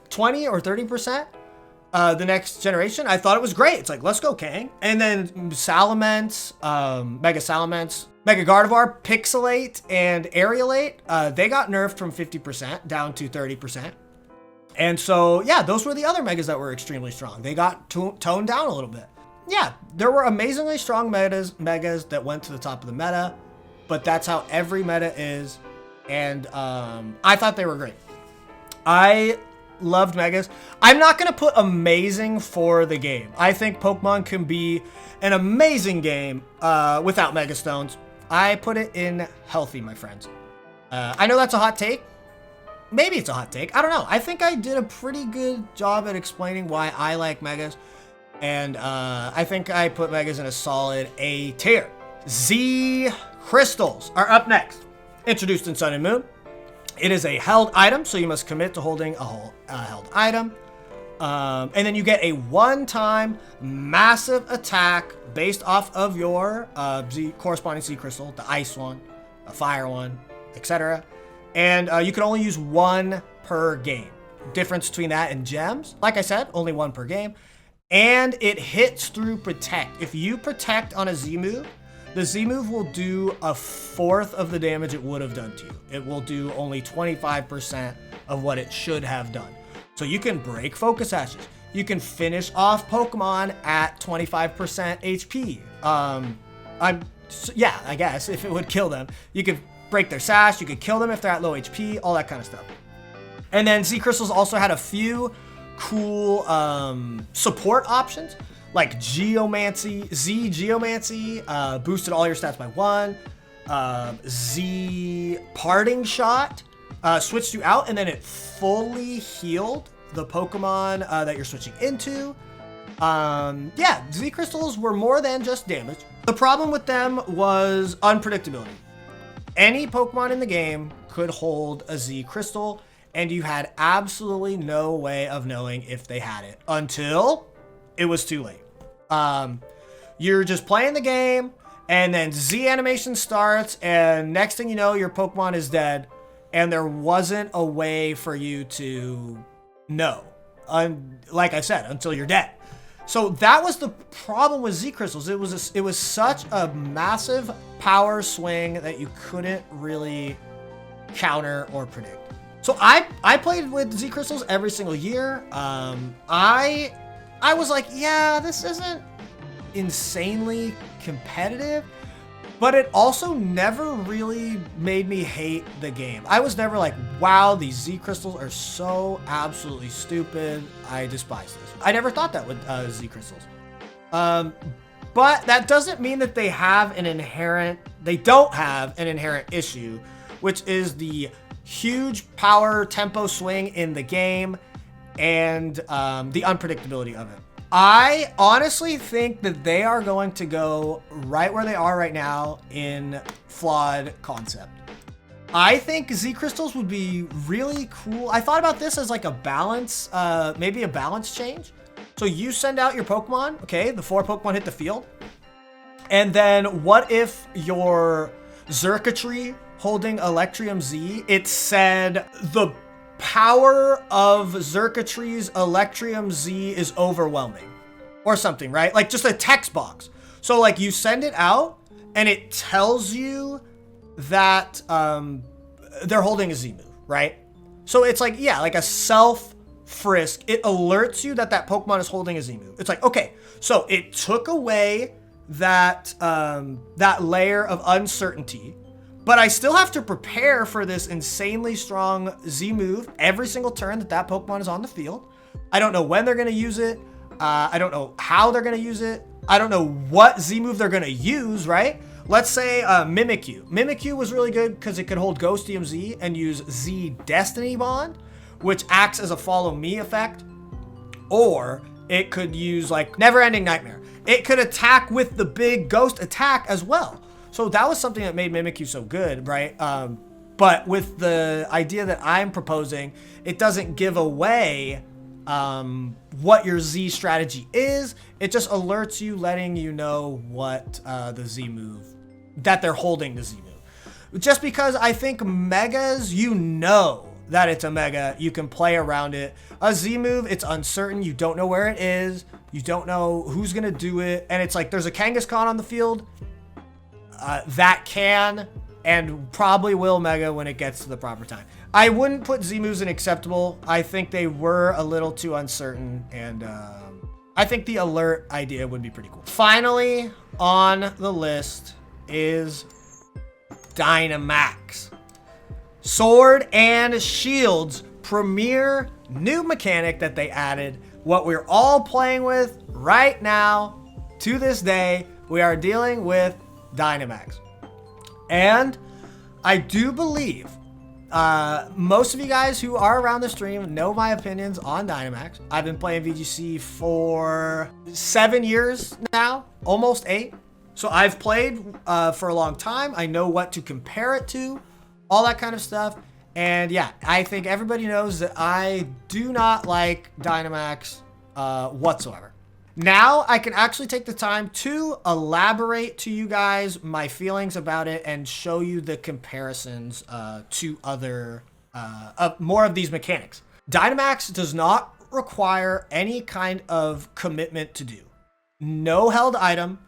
20 or 30%. The next generation, I thought it was great. It's like, let's go, Kang. And then Salamence, Mega Salamence, Mega Gardevoir, Pixelate, and Aerialate, they got nerfed from 50% down to 30%. And so, yeah, those were the other Megas that were extremely strong. They got toned down a little bit. Yeah, there were amazingly strong Megas that went to the top of the meta, but that's how every meta is. And I thought they were great. I loved Megas. I'm not going to put amazing for the game. I think Pokemon can be an amazing game without Mega Stones. I put it in healthy, my friends. I know that's a hot take. Maybe it's a hot take. I don't know. I think I did a pretty good job at explaining why I like Megas. And I think I put Megas in a solid A tier. Z Crystals are up next. Introduced in Sun and Moon. It is a held item, so you must commit to holding a held item. And then you get a one-time massive attack based off of your corresponding Z Crystal, the ice one, a fire one, etc. And you can only use one per game. Difference between that and gems, like I said, only one per game. And it hits through Protect. If you Protect on a Z move, the Z move will do a fourth of the damage it would have done to you. It will do only 25% of what it should have done. So you can break Focus Ashes. You can finish off Pokemon at 25% HP. Yeah, I guess if it would kill them. You could break their sash, you could kill them if they're at low HP, all that kind of stuff. And then Z Crystals also had a few cool support options, like Geomancy, Z Geomancy, boosted all your stats by 1. Z Parting Shot switched you out, and then it fully healed the Pokemon that you're switching into. Yeah, Z Crystals were more than just damage. The problem with them was unpredictability. Any Pokemon in the game could hold a Z Crystal, and you had absolutely no way of knowing if they had it until it was too late. You're just playing the game, and then Z animation starts, and next thing you know, your Pokemon is dead, and there wasn't a way for you to know. Like I said, until you're dead. So that was the problem with Z Crystals. It was such a massive power swing that you couldn't really counter or predict. So I played with Z Crystals every single year. I was like, yeah, this isn't insanely competitive, but it also never really made me hate the game. I was never like, wow, these Z Crystals are so absolutely stupid. I despise this. I never thought that with Z Crystals. But that doesn't mean that they don't have an inherent issue, which is the huge power tempo swing in the game and the unpredictability of it. I honestly think that they are going to go right where they are right now in flawed concept. I think Z Crystals would be really cool. I thought about this as like a balance, maybe a balance change. So you send out your Pokemon, okay, the 4 Pokemon hit the field. And then what if your Xurkitree holding Electrium Z, it said the power of Xurkitree's Electrium Z is overwhelming or something, right? Like just a text box. So like you send it out and it tells you that they're holding a Z move, right? So it's like, yeah, like a self frisk. It alerts you that that Pokemon is holding a Z move. It's like, okay, so it took away that that layer of uncertainty, but I still have to prepare for this insanely strong Z move every single turn that Pokemon is on the field. I don't know when they're going to use it. I don't know how they're going to use it. I don't know what Z move they're going to use, right? Let's say Mimikyu. Mimikyu was really good because it could hold Ghost DMZ and use Z Destiny Bond, which acts as a follow me effect. Or it could use like Never Ending Nightmare. It could attack with the big ghost attack as well. So that was something that made Mimikyu so good, right? But with the idea that I'm proposing, it doesn't give away what your Z strategy is. It just alerts you, letting you know what the Z move, that they're holding the Z move. Just because I think Megas, you know that it's a Mega, you can play around it. A Z move, it's uncertain. You don't know where it is. You don't know who's going to do it. And it's like there's a Kangaskhan on the field that can and probably will Mega when it gets to the proper time. I wouldn't put Z moves in acceptable. I think they were a little too uncertain, and I think the alert idea would be pretty cool. Finally on the list is Dynamax. Sword and Shield's premier new mechanic that they added. What we're all playing with right now, to this day, we are dealing with Dynamax. And I do believe most of you guys who are around the stream know my opinions on Dynamax. I've been playing VGC for 7 years now, almost 8. So I've played for a long time. I know what to compare it to, all that kind of stuff. And yeah, I think everybody knows that I do not like Dynamax whatsoever. Now I can actually take the time to elaborate to you guys my feelings about it and show you the comparisons to other, more of these mechanics. Dynamax does not require any kind of commitment to do. No held item.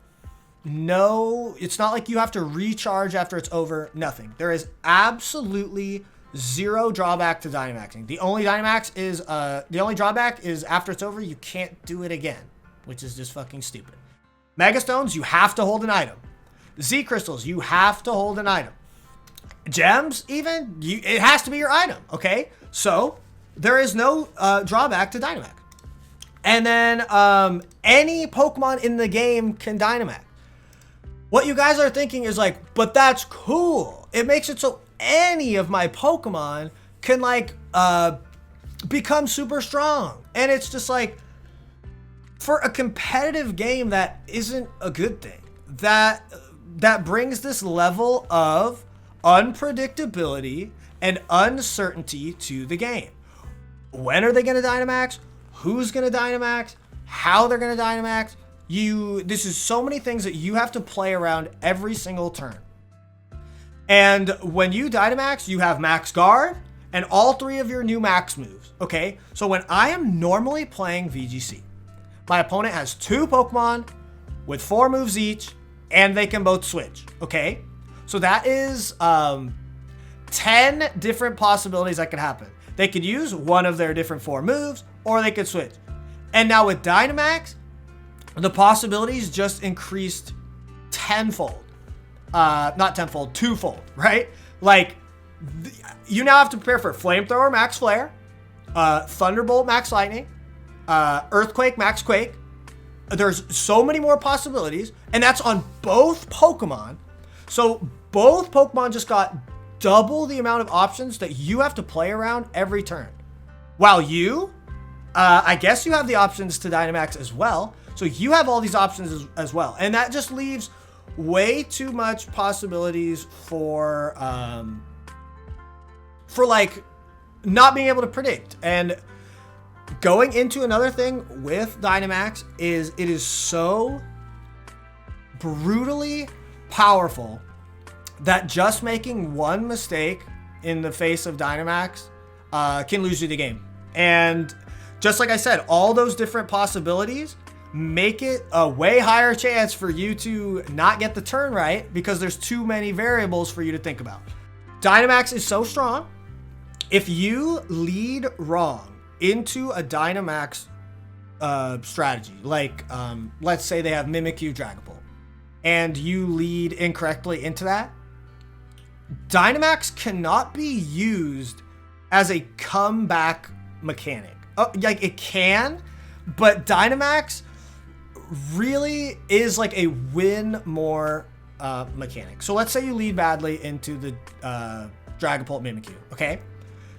No, it's not like you have to recharge after it's over. Nothing. There is absolutely zero drawback to Dynamaxing. The only drawback is after it's over, you can't do it again, which is just fucking stupid. Megastones, you have to hold an item. Z Crystals, you have to hold an item. Gems, even, it has to be your item, okay? So, there is no drawback to Dynamax. And then, any Pokemon in the game can Dynamax. What you guys are thinking is like, but that's cool. It makes it so any of my Pokemon can like become super strong. And it's just like, for a competitive game, that isn't a good thing. That brings this level of unpredictability and uncertainty to the game. When are they going to Dynamax? Who's going to Dynamax? How they're going to Dynamax? This is so many things that you have to play around every single turn. And when you Dynamax, you have Max Guard and all 3 of your new Max moves, okay? So when I am normally playing VGC, my opponent has 2 Pokemon with 4 moves each, and they can both switch, okay? So that is 10 different possibilities that could happen. They could use one of their different 4 moves, or they could switch. And now with Dynamax, the possibilities just increased tenfold. Not tenfold, twofold, right? Like, you now have to prepare for Flamethrower, Max Flare, Thunderbolt, Max Lightning, Earthquake, Max Quake. There's so many more possibilities, and that's on both Pokemon. So both Pokemon just got double the amount of options that you have to play around every turn. While I guess you have the options to Dynamax as well. So you have all these options as well. And that just leaves way too much possibilities for like not being able to predict. And going into another thing with Dynamax is it is so brutally powerful that just making one mistake in the face of Dynamax can lose you the game. And just like I said, all those different possibilities make it a way higher chance for you to not get the turn right because there's too many variables for you to think about. Dynamax is so strong. If you lead wrong into a Dynamax strategy, like let's say they have Mimikyu, Dragapult, and you lead incorrectly into that, Dynamax cannot be used as a comeback mechanic. Like it can, but Dynamax really is like a win more mechanic. So let's say you lead badly into the Dragapult Mimikyu, okay?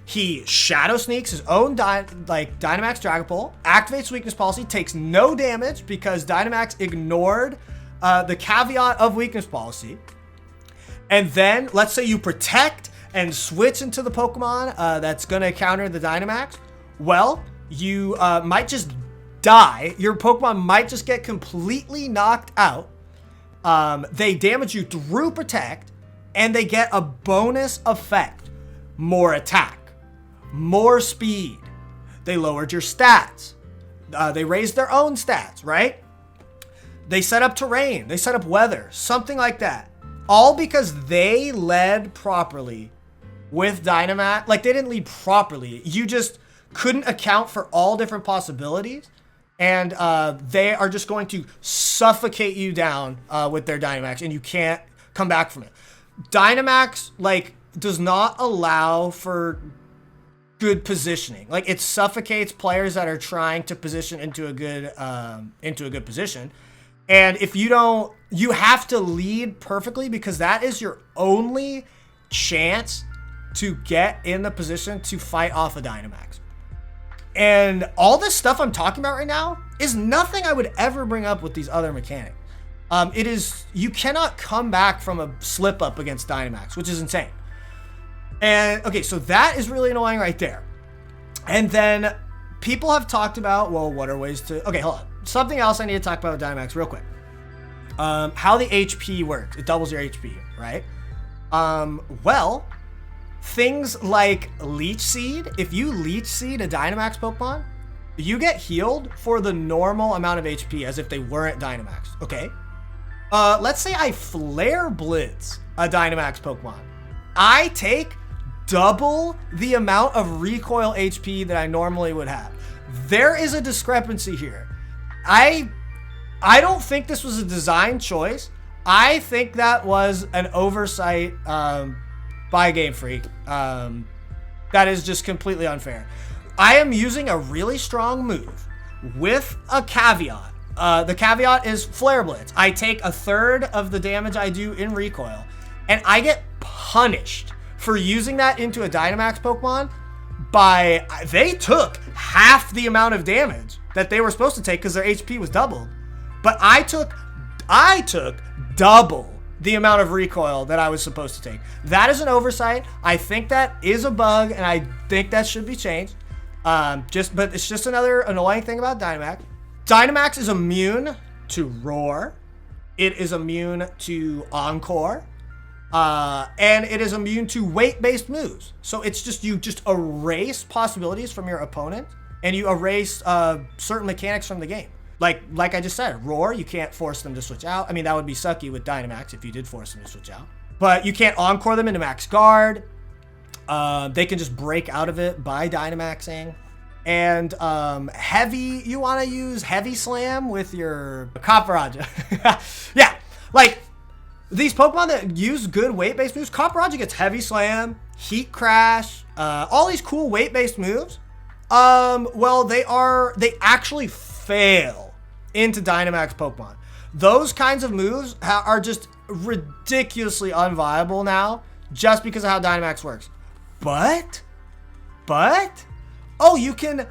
He Shadow Sneaks his own Dynamax Dragapult, activates Weakness Policy, takes no damage because Dynamax ignored the caveat of Weakness Policy. And then let's say you protect and switch into the Pokemon that's going to counter the Dynamax. Well, you might just die. Your Pokemon might just get completely knocked out. They damage you through protect, and they get a bonus effect. More attack, more speed. They lowered your stats. They raised their own stats, right? They set up terrain. They set up weather, something like that. All because they led properly with Dynamax. Like, they didn't lead properly. You just couldn't account for all different possibilities. And they are just going to suffocate you down with their Dynamax, and you can't come back from it. Dynamax, like, does not allow for good positioning. Like, it suffocates players that are trying to position into a good position. And if you don't, you have to lead perfectly because that is your only chance to get in the position to fight off a Dynamax. And all this stuff I'm talking about right now is nothing I would ever bring up with these other mechanics. It is, you cannot come back from a slip up against Dynamax, which is insane. And okay, so that is really annoying right there. And then people have talked about, well, what are ways to, okay, hold on. Something else I need to talk about with Dynamax real quick. How the HP works. It doubles your HP, right? Well, things like Leech Seed. If you Leech Seed a Dynamax Pokemon, you get healed for the normal amount of HP as if they weren't Dynamax, okay? Let's say I Flare Blitz a Dynamax Pokemon. I take double the amount of recoil HP that I normally would have. There is a discrepancy here. I don't think this was a design choice. I think that was an oversight by Game Freak. That is just completely unfair. I am using a really strong move with a caveat The caveat is Flare Blitz. I take a third of the damage I do in recoil, and I get punished for using that into a Dynamax Pokemon by, they took half the amount of damage that they were supposed to take because their HP was doubled. But I took double the amount of recoil that I was supposed to take. That is an oversight. I think that is a bug, and I think that should be changed. But it's just another annoying thing about Dynamax. Dynamax is immune to Roar. It is immune to Encore. And it is immune to weight-based moves. So it's just, you just erase possibilities from your opponent, and you erase certain mechanics from the game. Like I just said, Roar, you can't force them to switch out. I mean, that would be sucky with Dynamax if you did force them to switch out. But you can't Encore them into Max Guard. They can just break out of it by Dynamaxing. And Heavy, you want to use Heavy Slam with your Copperajah. Yeah, like these Pokemon that use good weight-based moves, Copperajah gets Heavy Slam, Heat Crash, all these cool weight-based moves. Well, they actually fail into Dynamax Pokemon. Those kinds of moves are just ridiculously unviable now just because of how Dynamax works. But, oh, you can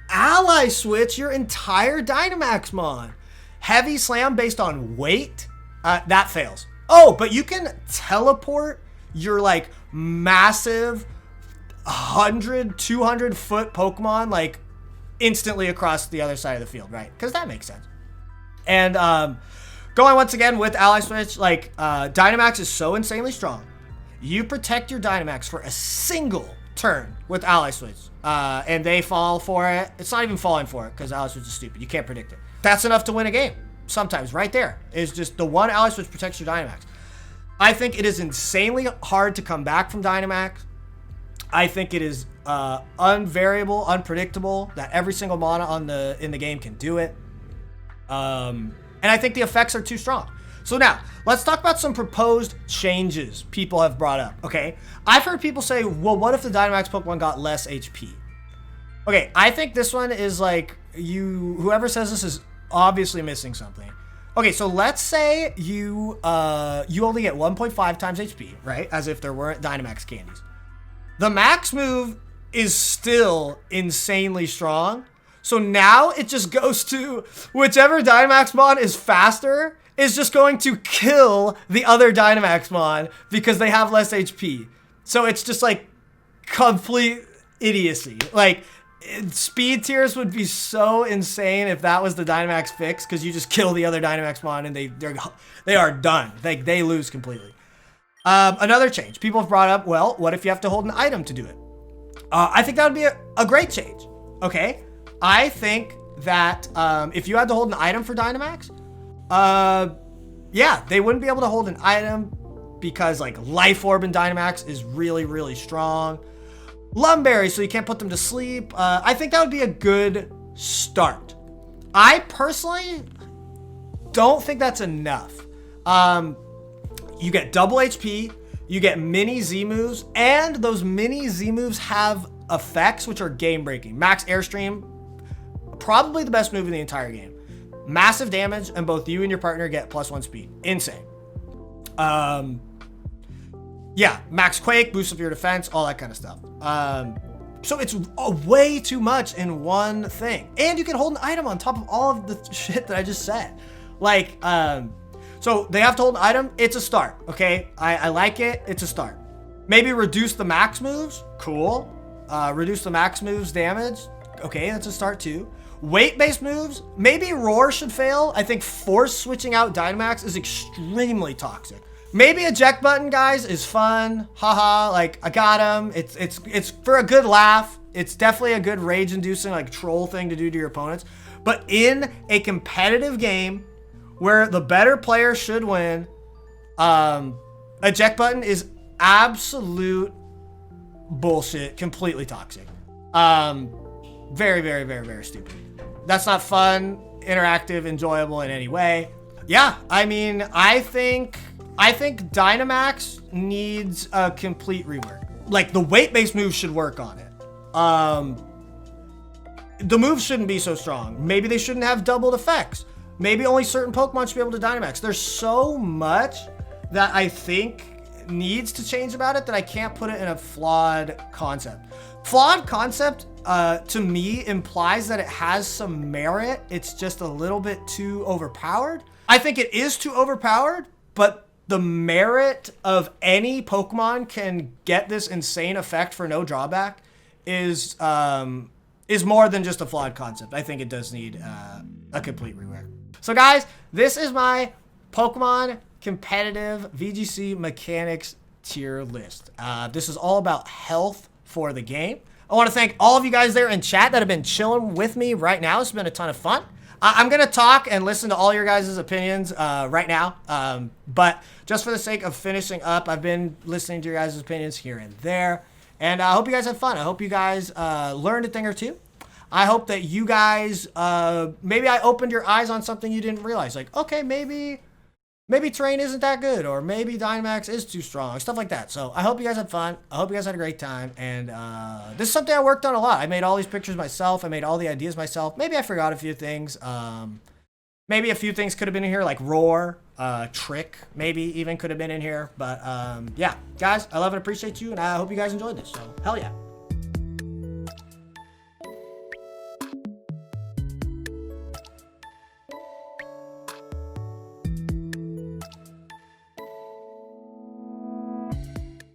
ally switch your entire Dynamaxmon. Heavy Slam based on weight, that fails. Oh, but you can teleport your like massive 100, 200 foot Pokemon like instantly across the other side of the field, right? Because that makes sense. And going once again with ally switch, like Dynamax is so insanely strong. You protect your Dynamax for a single turn with ally switch, and they fall for it. It's not even falling for it because ally switch is stupid. You can't predict it. That's enough to win a game. Sometimes right there is just the one ally switch protects your Dynamax. I think it is insanely hard to come back from Dynamax. I think it is unvariable, unpredictable that every single mana in the game can do it. And I think the effects are too strong. So now, let's talk about some proposed changes people have brought up, okay? I've heard people say, well, what if the Dynamax Pokemon got less HP? Okay, I think this one is like, whoever says this is obviously missing something. Okay, so let's say you only get 1.5 times HP, right? As if there weren't Dynamax candies. The max move is still insanely strong. So now it just goes to whichever Dynamaxmon is faster is just going to kill the other Dynamaxmon because they have less HP. So it's just like complete idiocy. Like speed tiers would be so insane if that was the Dynamax fix, because you just kill the other Dynamaxmon and they are done. They lose completely. Another change people have brought up, well, what if you have to hold an item to do it? I think that would be a great change, okay? I think that if you had to hold an item for Dynamax, yeah, they wouldn't be able to hold an item because like Life Orb in Dynamax is really, really strong. Lumberry, so you can't put them to sleep. I think that would be a good start. I personally don't think that's enough. You get double HP, you get mini Z moves, and those mini Z moves have effects which are game breaking. Max Airstream, probably the best move in the entire game. Massive damage, and both you and your partner get +1 speed. Insane. Yeah, Max Quake, boost up your defense, all that kind of stuff. So it's way too much in one thing. And you can hold an item on top of all of the shit that I just said. Like, so they have to hold an item. It's a start, okay? I like it. It's a start. Maybe reduce the max moves. Cool. Reduce the max moves damage. Okay, that's a start too. Weight-based moves. Maybe Roar should fail. I think force switching out Dynamax is extremely toxic. Maybe eject button, guys, is fun. Haha, like I got him. It's for a good laugh. It's definitely a good rage-inducing like troll thing to do to your opponents. But in a competitive game where the better player should win, eject button is absolute bullshit, completely toxic. Very, very, very, very stupid. That's not fun, interactive, enjoyable in any way. Yeah, I mean, I think Dynamax needs a complete rework. Like the weight-based moves should work on it. The moves shouldn't be so strong. Maybe they shouldn't have doubled effects. Maybe only certain Pokemon should be able to Dynamax. There's so much that I think needs to change about it that I can't put it in a flawed concept. Flawed concept, to me, implies that it has some merit. It's just a little bit too overpowered. I think it is too overpowered, but the merit of any Pokemon can get this insane effect for no drawback is more than just a flawed concept. I think it does need a complete rework. So guys, this is my Pokemon Competitive VGC Mechanics tier list. This is all about health for the game. I want to thank all of you guys there in chat that have been chilling with me right now. It's been a ton of fun. I'm going to talk and listen to all your guys' opinions right now. But just for the sake of finishing up, I've been listening to your guys' opinions here and there. And I hope you guys had fun. I hope you guys learned a thing or two. I hope that you guys, maybe I opened your eyes on something you didn't realize. Like, okay, maybe terrain isn't that good, or maybe Dynamax is too strong, stuff like that. So I hope you guys had fun. I hope you guys had a great time. And this is something I worked on a lot. I made all these pictures myself. I made all the ideas myself. Maybe I forgot a few things. Maybe a few things could have been in here, like Roar, Trick, maybe even could have been in here. But yeah, guys, I love and appreciate you, and I hope you guys enjoyed this. So hell yeah.